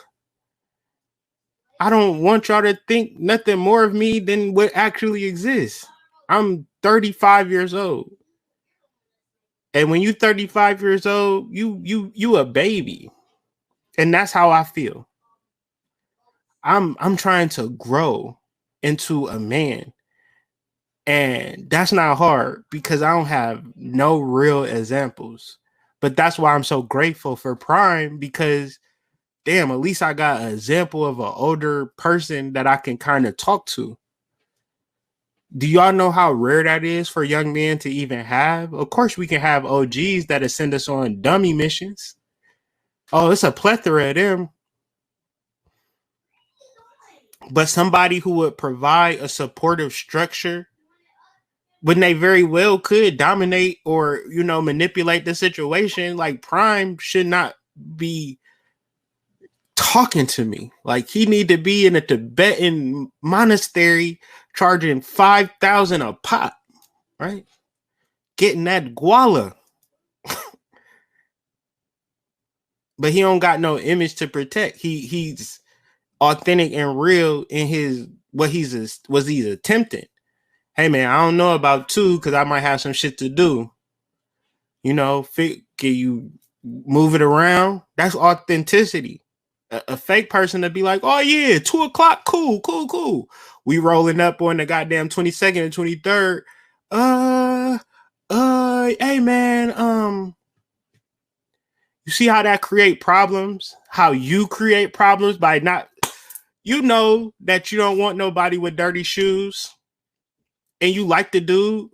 I don't want y'all to think nothing more of me than what actually exists. I'm 35 years old. And when you're 35 years old, you a baby. And that's how I feel. I'm trying to grow into a man. And that's not hard because I don't have no real examples. But that's why I'm so grateful for Prime, because damn, at least I got an example of an older person that I can kind of talk to. Do y'all know how rare that is for young men to even have? Of course, we can have OGs that send us on dummy missions. Oh, it's a plethora of them. But somebody who would provide a supportive structure when they very well could dominate or, manipulate the situation, like Prime should not be talking to me. Like, he need to be in a Tibetan monastery charging 5,000 a pop, right? Getting that guala. But he don't got no image to protect. He's authentic and real in his what he's attempting. Hey man, I don't know about 2 because I might have some shit to do. Can you move it around? That's authenticity. A fake person to be like, oh yeah, 2:00, cool. We rolling up on the goddamn 22nd and 23rd. Hey man, you see how that create problems? How you create problems by not, that you don't want nobody with dirty shoes, and you like the dude,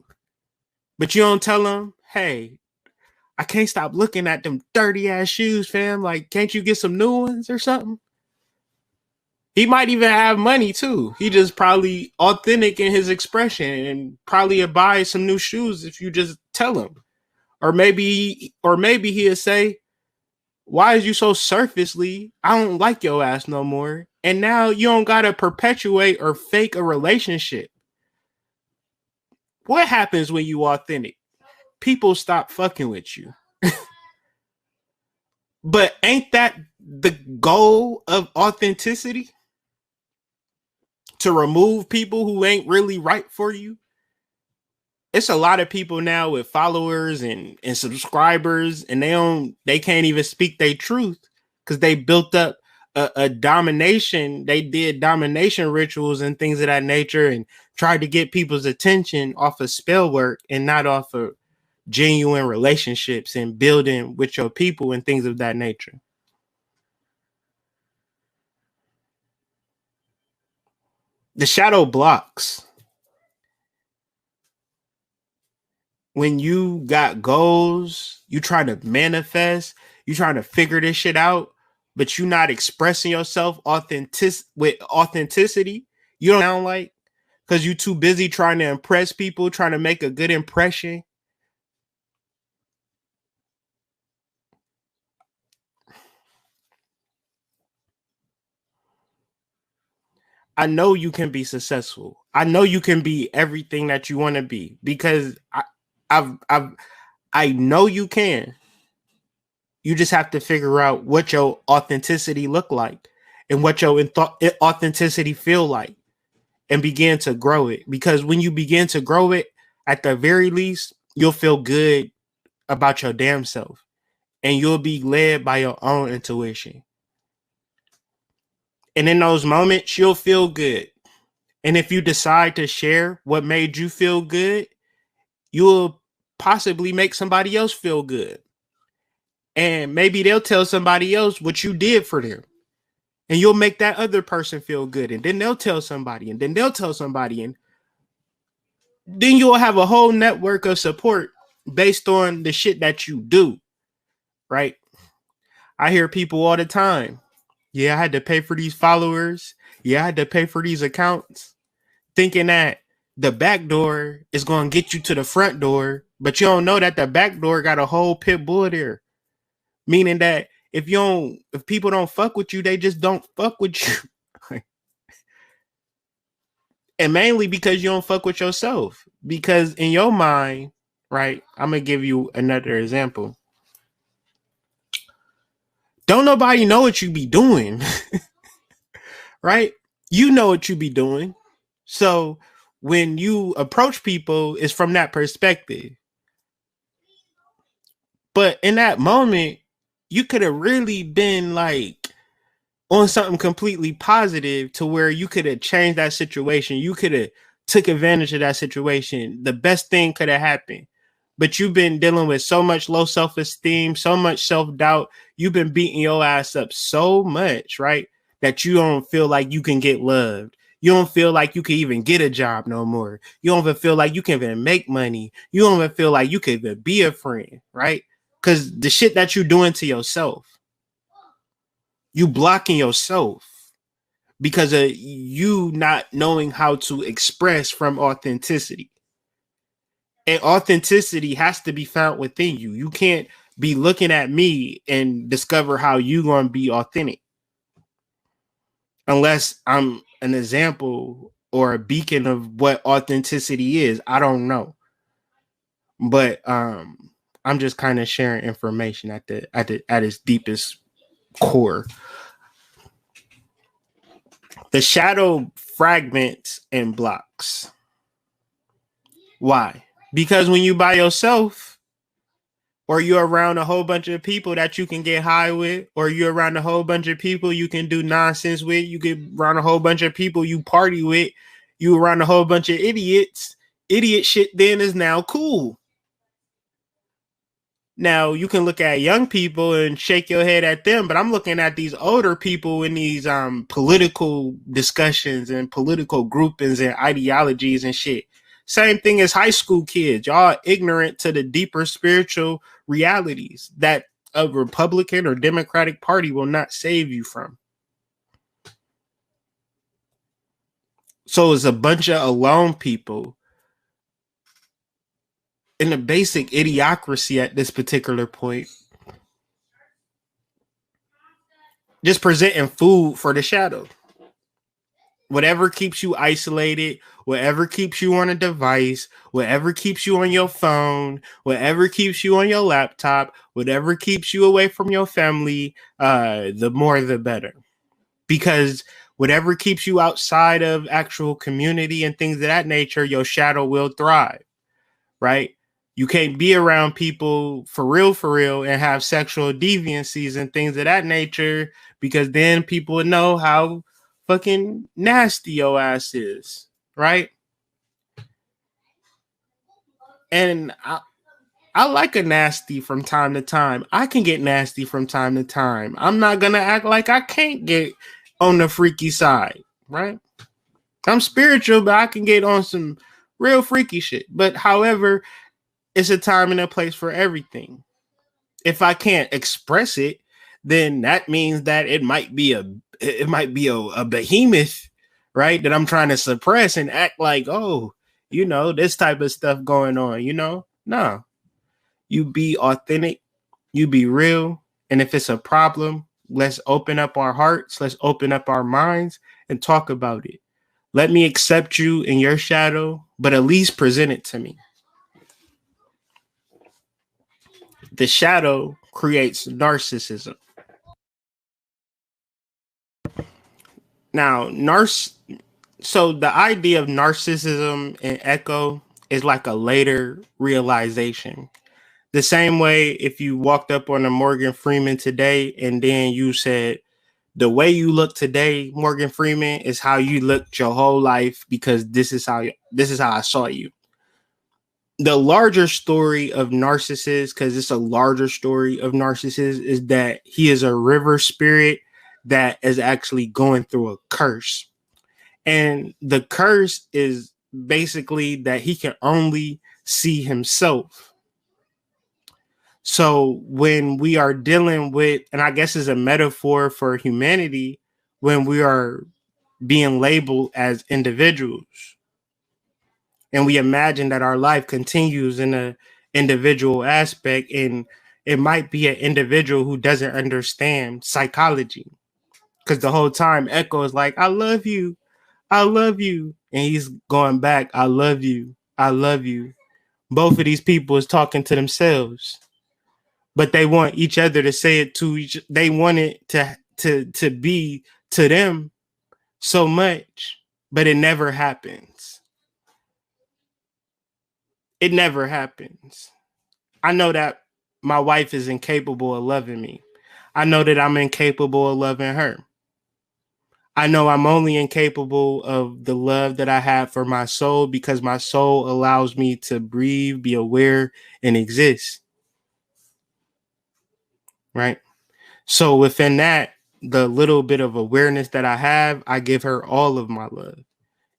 but you don't tell him, hey, I can't stop looking at them dirty ass shoes, fam. Like, can't you get some new ones or something? He might even have money too. He just probably authentic in his expression and probably buy some new shoes if you just tell him. Or maybe he'll say, why is you so surfacely? I don't like your ass no more. And now you don't gotta perpetuate or fake a relationship. What happens when you authentic? People stop fucking with you. But ain't that the goal of authenticity? To remove people who ain't really right for you? it's a lot of people now with followers and subscribers, and they can't even speak their truth because they built up a domination. They did domination rituals and things of that nature and tried to get people's attention off of spell work and not off of genuine relationships and building with your people and things of that nature. The shadow blocks. When you got goals, you try to manifest, you trying to figure this shit out, but you not expressing yourself with authenticity, you don't sound like, because you too busy trying to impress people, trying to make a good impression. I know you can be successful. I know you can be everything that you want to be because I've I know you can. You just have to figure out what your authenticity look like and what your authenticity feel like and begin to grow it. Because when you begin to grow it, at the very least, you'll feel good about your damn self and you'll be led by your own intuition. And in those moments, you'll feel good. And if you decide to share what made you feel good, you'll possibly make somebody else feel good. And maybe they'll tell somebody else what you did for them. And you'll make that other person feel good. And then they'll tell somebody, and then they'll tell somebody. And then you'll have a whole network of support based on the shit that you do. Right? I hear people all the time. Yeah, I had to pay for these followers. Yeah, I had to pay for these accounts. Thinking that the back door is going to get you to the front door, but you don't know that the back door got a whole pit bull there. Meaning that if people don't fuck with you, they just don't fuck with you. And mainly because you don't fuck with yourself. Because in your mind, right? I'm going to give you another example. Don't nobody know what you be doing. Right? You know what you be doing. So when you approach people, it's from that perspective. But in that moment, you could have really been like on something completely positive to where you could have changed that situation. You could have took advantage of that situation. The best thing could have happened. But you've been dealing with so much low self-esteem, so much self-doubt. You've been beating your ass up so much, right? That you don't feel like you can get loved. You don't feel like you can even get a job no more. You don't even feel like you can even make money. You don't even feel like you can even be a friend, right? Because the shit that you're doing to yourself, you blocking yourself because of you not knowing how to express from authenticity. And authenticity has to be found within you. You can't be looking at me and discover how you going to be authentic. Unless I'm an example or a beacon of what authenticity is. I don't know. But I'm just kind of sharing information at its deepest core. The shadow fragments and blocks. Why? Because when you by yourself, or you're around a whole bunch of people that you can get high with, or you're around a whole bunch of people you can do nonsense with, you get around a whole bunch of people you party with, you around a whole bunch of idiots, idiot shit then is now cool. Now, you can look at young people and shake your head at them, but I'm looking at these older people in these political discussions and political groupings and ideologies and shit. Same thing as high school kids. Y'all ignorant to the deeper spiritual realities that a Republican or Democratic Party will not save you from. So it's a bunch of alone people in the basic idiocracy at this particular point, just presenting food for the shadow. Whatever keeps you isolated, whatever keeps you on a device, whatever keeps you on your phone, whatever keeps you on your laptop, whatever keeps you away from your family, the more the better. Because whatever keeps you outside of actual community and things of that nature, your shadow will thrive. right? You can't be around people for real, and have sexual deviancies and things of that nature, because then people would know how fucking nasty your ass is, right? And I like a nasty from time to time. I can get nasty from time to time. I'm not gonna act like I can't get on the freaky side, right? I'm spiritual, but I can get on some real freaky shit. But however, it's a time and a place for everything. If I can't express it, then that means that it might be a behemoth, right? That I'm trying to suppress and act like, oh, this type of stuff going on. No, you be authentic, you be real. And if it's a problem, let's open up our hearts, let's open up our minds and talk about it. Let me accept you in your shadow, but at least present it to me. The shadow creates narcissism. Now, so the idea of narcissism and echo is like a later realization. The same way if you walked up on a Morgan Freeman today and then you said, the way you look today, Morgan Freeman, is how you looked your whole life, because this is how I saw you. The larger story of Narcissus, because it's a larger story of Narcissus, is that he is a river spirit that is actually going through a curse. And the curse is basically that he can only see himself. So when we are dealing with, and I guess is a metaphor for humanity, when we are being labeled as individuals, and we imagine that our life continues in a individual aspect, and it might be an individual who doesn't understand psychology, because the whole time Echo is like, I love you, and he's going back, I love you, both of these people is talking to themselves, but they want each other to say it to each. They want it to be to them so much, but it never happens. It never happens. I know that my wife is incapable of loving me. I know that I'm incapable of loving her. I know I'm only incapable of the love that I have for my soul, because my soul allows me to breathe, be aware, and exist. Right? So within that, the little bit of awareness that I have, I give her all of my love.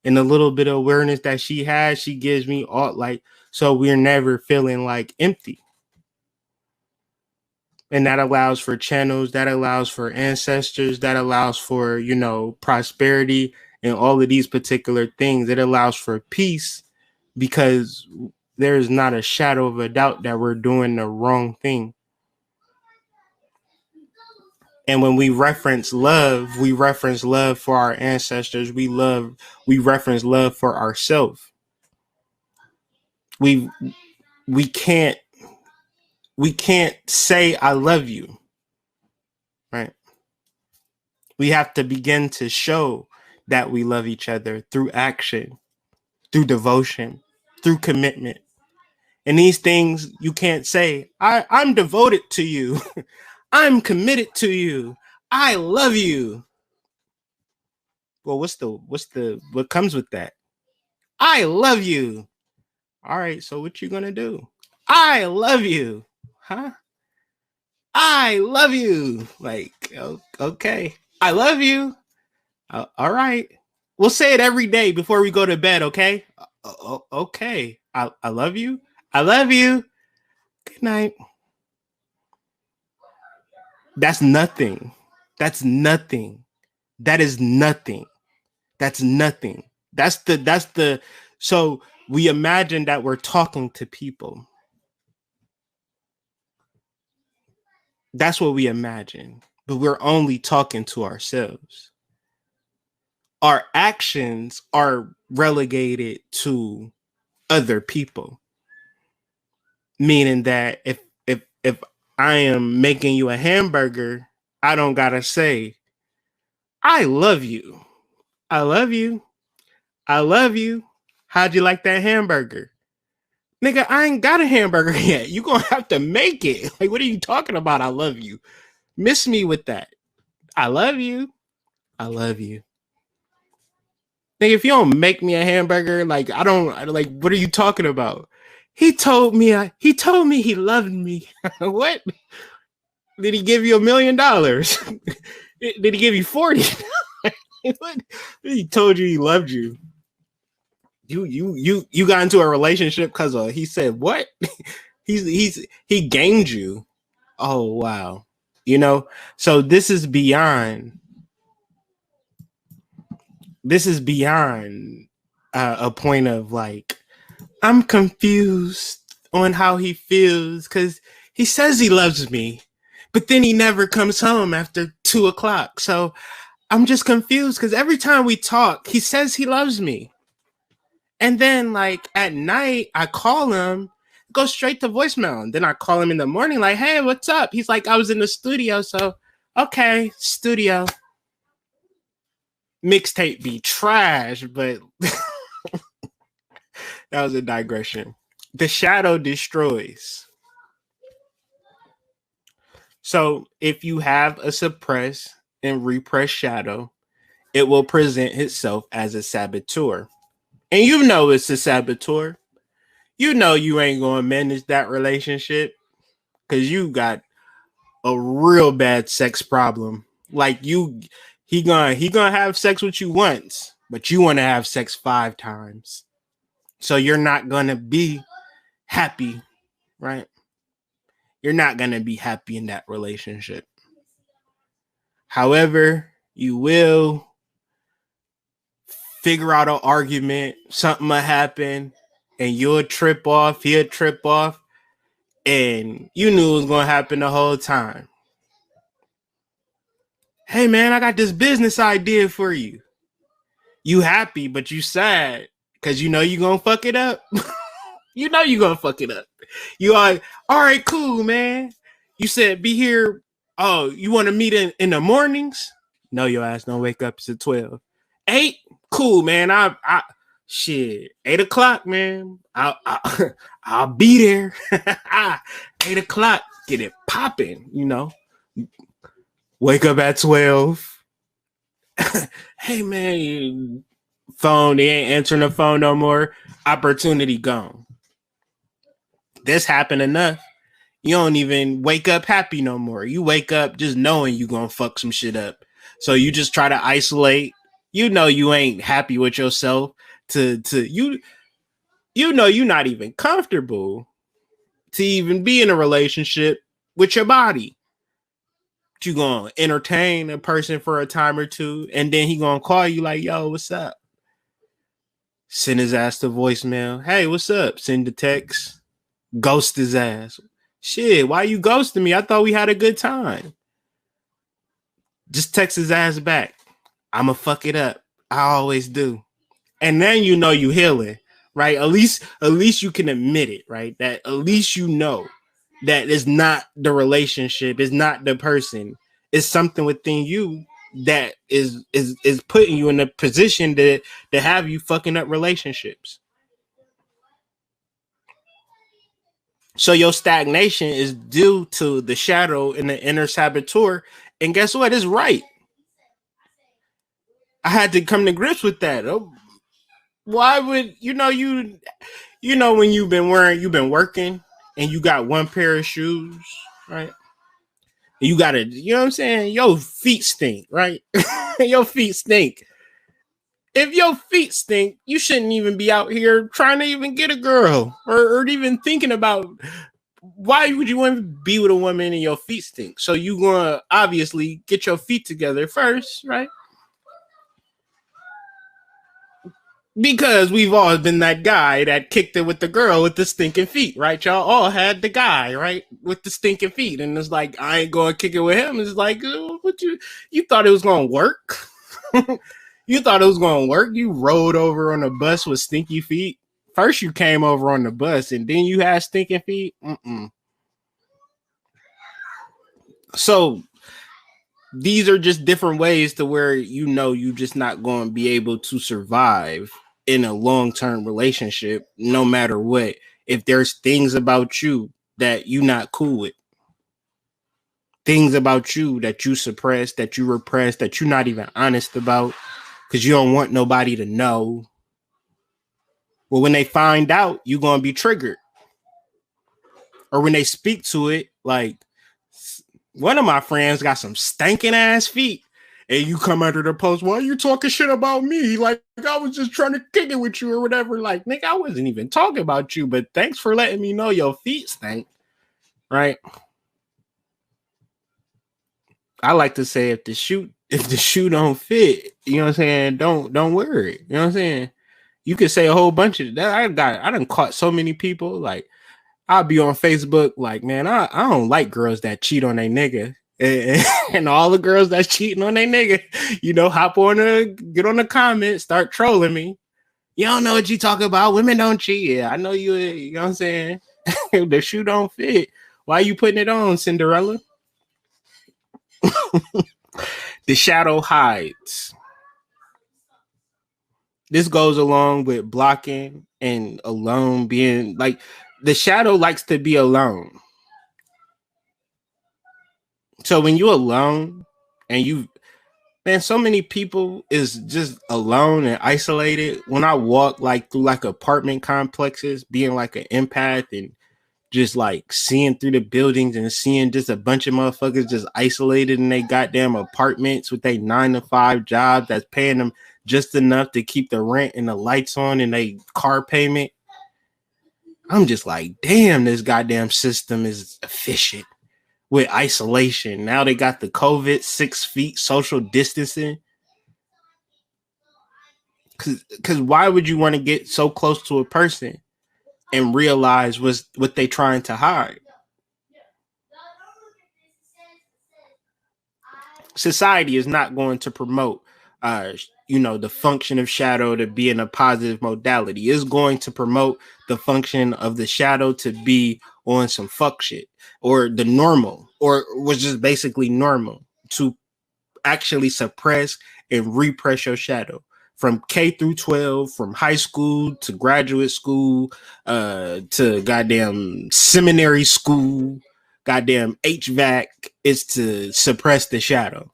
And the little bit of awareness that she has, she gives me all, like, so we're never feeling like empty. And that allows for channels, that allows for ancestors, that allows for, prosperity and all of these particular things. It allows for peace, because there is not a shadow of a doubt that we're doing the wrong thing. And when we reference love for our ancestors. We reference love for ourselves. We can't say I love you, right? We have to begin to show that we love each other through action, through devotion, through commitment. And these things you can't say, I'm devoted to you. I'm committed to you. I love you. Well, what comes with that? I love you. All right, so what you gonna do? I love you. Huh? I love you. Like, okay. I love you. All right. We'll say it every day before we go to bed, okay? Okay. I love you. I love you. Good night. That's nothing. That's nothing. That is nothing. That's nothing. So we imagine that we're talking to people. That's what we imagine. But we're only talking to ourselves. Our actions are relegated to other people. Meaning that if I am making you a hamburger, I don't gotta say, I love you. I love you. I love you. How'd you like that hamburger? Nigga, I ain't got a hamburger yet. You gonna have to make it. Like, what are you talking about? I love you. Miss me with that. I love you. I love you. Nigga, if you don't make me a hamburger, like I don't like. What are you talking about? He told me. He told me he loved me. What? Did he give you $1,000,000? Did he give you 40? What? He told you he loved you. You got into a relationship because of he said what? He gamed you. Oh wow. You know, so this is beyond a point of like I'm confused on how he feels because he says he loves me, but then he never comes home after 2:00. So I'm just confused because every time we talk, he says he loves me. And then like at night, I call him, go straight to voicemail. And then I call him in the morning, like, hey, what's up? He's like, I was in the studio. So, okay, studio. Mixtape be trash, but that was a digression. The shadow destroys. So if you have a suppressed and repressed shadow, it will present itself as a saboteur. And you know it's a saboteur. You know you ain't going to manage that relationship because you got a real bad sex problem. Like he gonna have sex with you once, but you want to have sex 5 times. So you're not gonna be happy, right? You're not gonna be happy in that relationship. However, you will figure out an argument, something will happen, and you'll trip off, he'll trip off, and you knew it was gonna happen the whole time. Hey man, I got this business idea for you. You happy, but you sad because you know you gonna fuck it up. You know you gonna fuck it up. You are all right, cool, man. You said be here. Oh, you want to meet in the mornings? No, your ass don't wake up. It's at 12. 8? Cool, man. I shit. 8:00, man. I'll be there. 8:00. Get it popping, you know. Wake up at 12. Hey man, phone, they ain't answering the phone no more. Opportunity gone. This happened enough. You don't even wake up happy no more. You wake up just knowing you gonna fuck some shit up. So you just try to isolate. You know you ain't happy with yourself. To you know you're not even comfortable to even be in a relationship with your body. You gonna entertain a person for a time or two, and then he gonna call you like, yo, what's up? Send his ass to voicemail. Hey, what's up? Send the text. Ghost his ass. Shit, why you ghosting me? I thought we had a good time. Just text his ass back. I'ma fuck it up. I always do. And then you know you healing, right? At least you can admit it, right? That at least you know that it's not the relationship, it's not the person, it's something within you that is putting you in a position to have you fucking up relationships. So your stagnation is due to the shadow and the inner saboteur. And guess what? It's right. I had to come to grips with that. Oh, why would you know when you've been working and you got one pair of shoes, right? You gotta, you know what I'm saying? Your feet stink, right? Your feet stink. If your feet stink, you shouldn't even be out here trying to even get a girl or even thinking about why would you want to be with a woman and your feet stink? So you gonna obviously get your feet together first, right? Because we've all been that guy that kicked it with the girl with the stinking feet, right? Y'all all had the guy, right, with the stinking feet, and it's like I ain't gonna kick it with him. It's like, what you thought it was gonna work? You thought it was gonna work? You rode over on a bus with stinky feet. First, you came over on the bus, and then you had stinking feet. So these are just different ways to where you know you just not going to be able to survive in a long-term relationship no matter what. if there's things about you that you not cool with, things about you that you suppress, that you repress, that you're not even honest about because you don't want nobody to know. Well, when they find out, you're going to be triggered. Or when they speak to it, like one of my friends got some stinking ass feet. And you come under the post, why are you talking shit about me? Like, I was just trying to kick it with you or whatever. Like, nigga, I wasn't even talking about you, but thanks for letting me know your feet stink. Right? I like to say if the shoe don't fit, you know what I'm saying, don't worry. You know what I'm saying? You could say a whole bunch of that. I done caught so many people. Like, I'll be on Facebook, like, man, I don't like girls that cheat on their nigga. And all the girls that's cheating on their nigga, you know, get on the comments, start trolling me. You don't know what you talk about. Women don't cheat. Yeah, I know you know what I'm saying? The shoe don't fit. Why are you putting it on, Cinderella? The shadow hides. This goes along with blocking and alone being like the shadow likes to be alone. So when you're alone and so many people is just alone and isolated. When I walk like through like apartment complexes, being like an empath and just like seeing through the buildings and seeing just a bunch of motherfuckers just isolated in their goddamn apartments with their 9-to-5 job that's paying them just enough to keep the rent and the lights on and their car payment. I'm just like, damn, this goddamn system is efficient with isolation. Now they got the COVID 6 feet social distancing. Because why would you want to get so close to a person and realize what they trying to hide? Society is not going to promote, the function of shadow to be in a positive modality. It's going to promote the function of the shadow to be on some fuck shit or the normal, or was just basically normal to actually suppress and repress your shadow. From K through 12, from high school to graduate school, to goddamn seminary school, goddamn HVAC, is to suppress the shadow.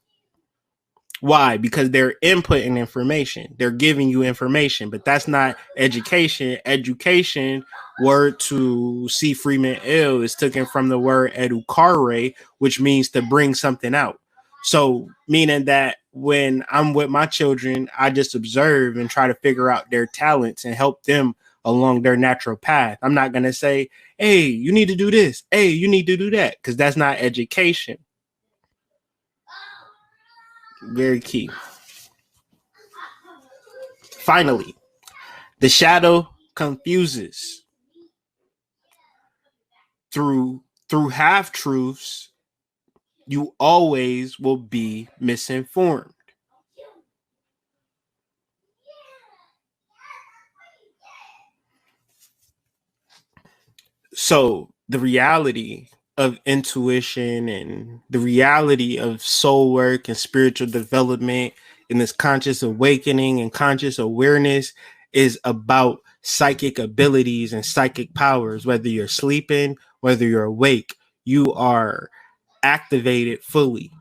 Why? Because they're inputting information. They're giving you information, but that's not education. Education, word to C. Freeman Ill, is taken from the word educare, which means to bring something out. So meaning that when I'm with my children, I just observe and try to figure out their talents and help them along their natural path. I'm not going to say, hey, you need to do this. Hey, you need to do that. Because that's not education. Very key. Finally, the shadow confuses. Through half-truths, you always will be misinformed. So the reality of intuition and the reality of soul work and spiritual development and this conscious awakening and conscious awareness is about psychic abilities and psychic powers. Whether you're sleeping, whether you're awake, you are activated fully.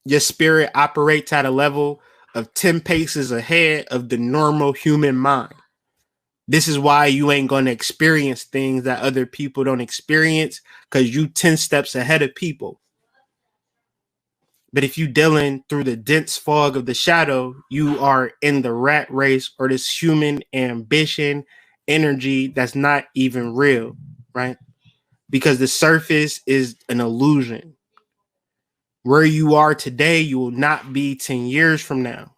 Your spirit operates at a level of 10 paces ahead of the normal human mind. This is why you ain't going to experience things that other people don't experience, because you 10 steps ahead of people. But if you dealing through the dense fog of the shadow, you are in the rat race or this human ambition energy that's not even real, right? Because the surface is an illusion. Where you are today, you will not be 10 years from now.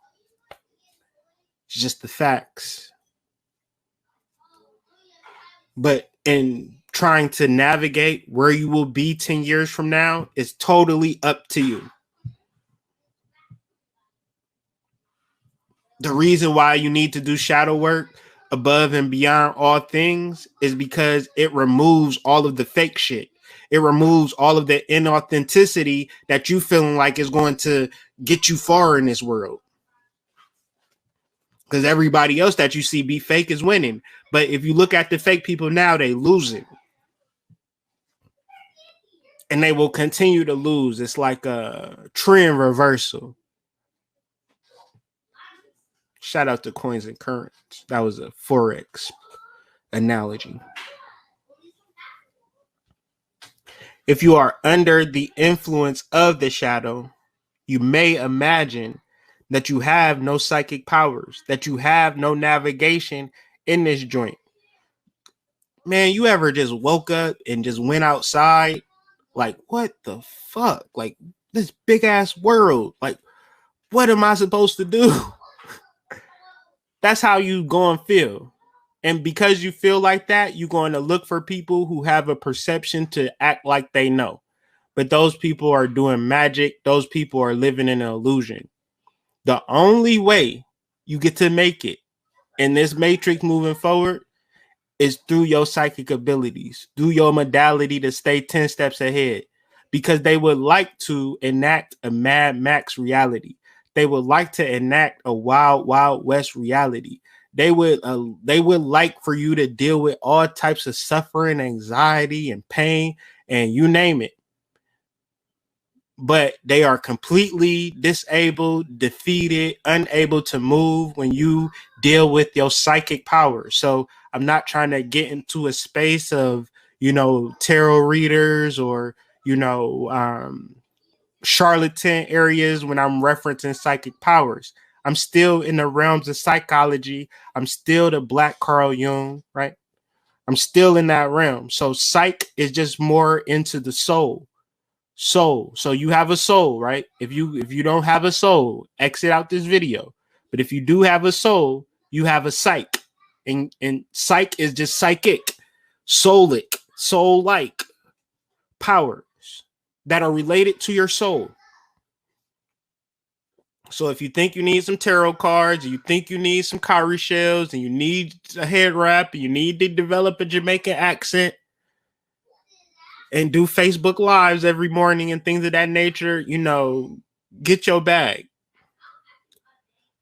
It's just the facts. But in trying to navigate where you will be 10 years from now is totally up to you. The reason why you need to do shadow work above and beyond all things is because it removes all of the fake shit. It removes all of the inauthenticity that you feeling like is going to get you far in this world. Because everybody else that you see be fake is winning. But if you look at the fake people now, they losing. And they will continue to lose. It's like a trend reversal. Shout out to Coins and Currents. That was a Forex analogy. If you are under the influence of the shadow, you may imagine that you have no psychic powers, that you have no navigation in this joint. Man, you ever just woke up and just went outside? Like, what the fuck? Like, this big ass world. Like, what am I supposed to do? That's how you go and feel. And because you feel like that, you're going to look for people who have a perception to act like they know. But those people are doing magic. Those people are living in an illusion. The only way you get to make it in this matrix moving forward is through your psychic abilities, through your modality to stay 10 steps ahead, because they would like to enact a Mad Max reality. They would like to enact a Wild Wild West reality. They would like for you to deal with all types of suffering, anxiety, and pain, and you name it. But they are completely disabled, defeated, unable to move when you deal with your psychic powers. So I'm not trying to get into a space of, tarot readers or, charlatan areas when I'm referencing psychic powers. I'm still in the realms of psychology. I'm still the Black Carl Jung, right? I'm still in that realm. So psych is just more into the soul. So you have a soul, right? If you don't have a soul, exit out this video. But if you do have a soul, you have a psych. And psych is just psychic, soulic, soul-like powers that are related to your soul. So if you think you need some tarot cards, you think you need some cowrie shells, and you need a head wrap, and you need to develop a Jamaican accent, and do Facebook Lives every morning and things of that nature, get your bag.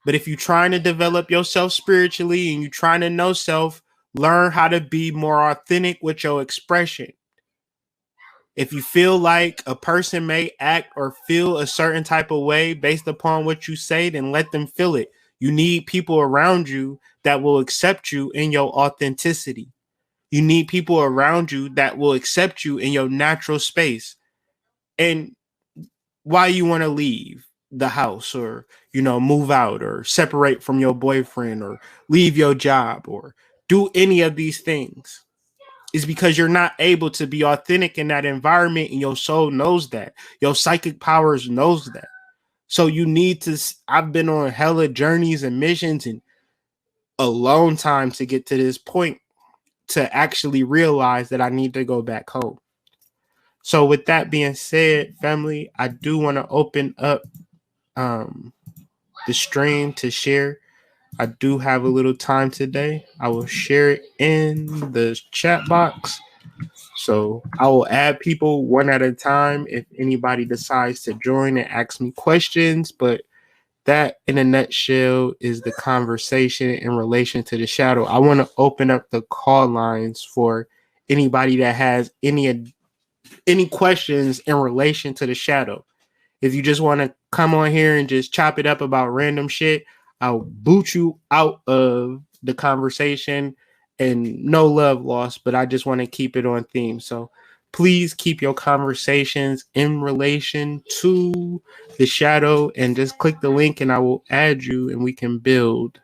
But if you're trying to develop yourself spiritually and you're trying to know self, learn how to be more authentic with your expression. If you feel like a person may act or feel a certain type of way based upon what you say, then let them feel it. You need people around you that will accept you in your authenticity. You need people around you that will accept you in your natural space. And why you want to leave the house or, move out or separate from your boyfriend or leave your job or do any of these things is because you're not able to be authentic in that environment, and your soul knows that. Your psychic powers knows that. So you need to, I've been on hella journeys and missions and a long time to get to this point, to actually realize that I need to go back home. So with that being said, family, I do want to open up the stream to share. I do have a little time today. I will share it in the chat box. So I will add people one at a time if anybody decides to join and ask me questions. But that, in a nutshell, is the conversation in relation to the shadow. I want to open up the call lines for anybody that has any questions in relation to the shadow. If you just want to come on here and just chop it up about random shit, I'll boot you out of the conversation, and no love lost, but I just want to keep it on theme. So please keep your conversations in relation to the shadow and just click the link and I will add you and we can build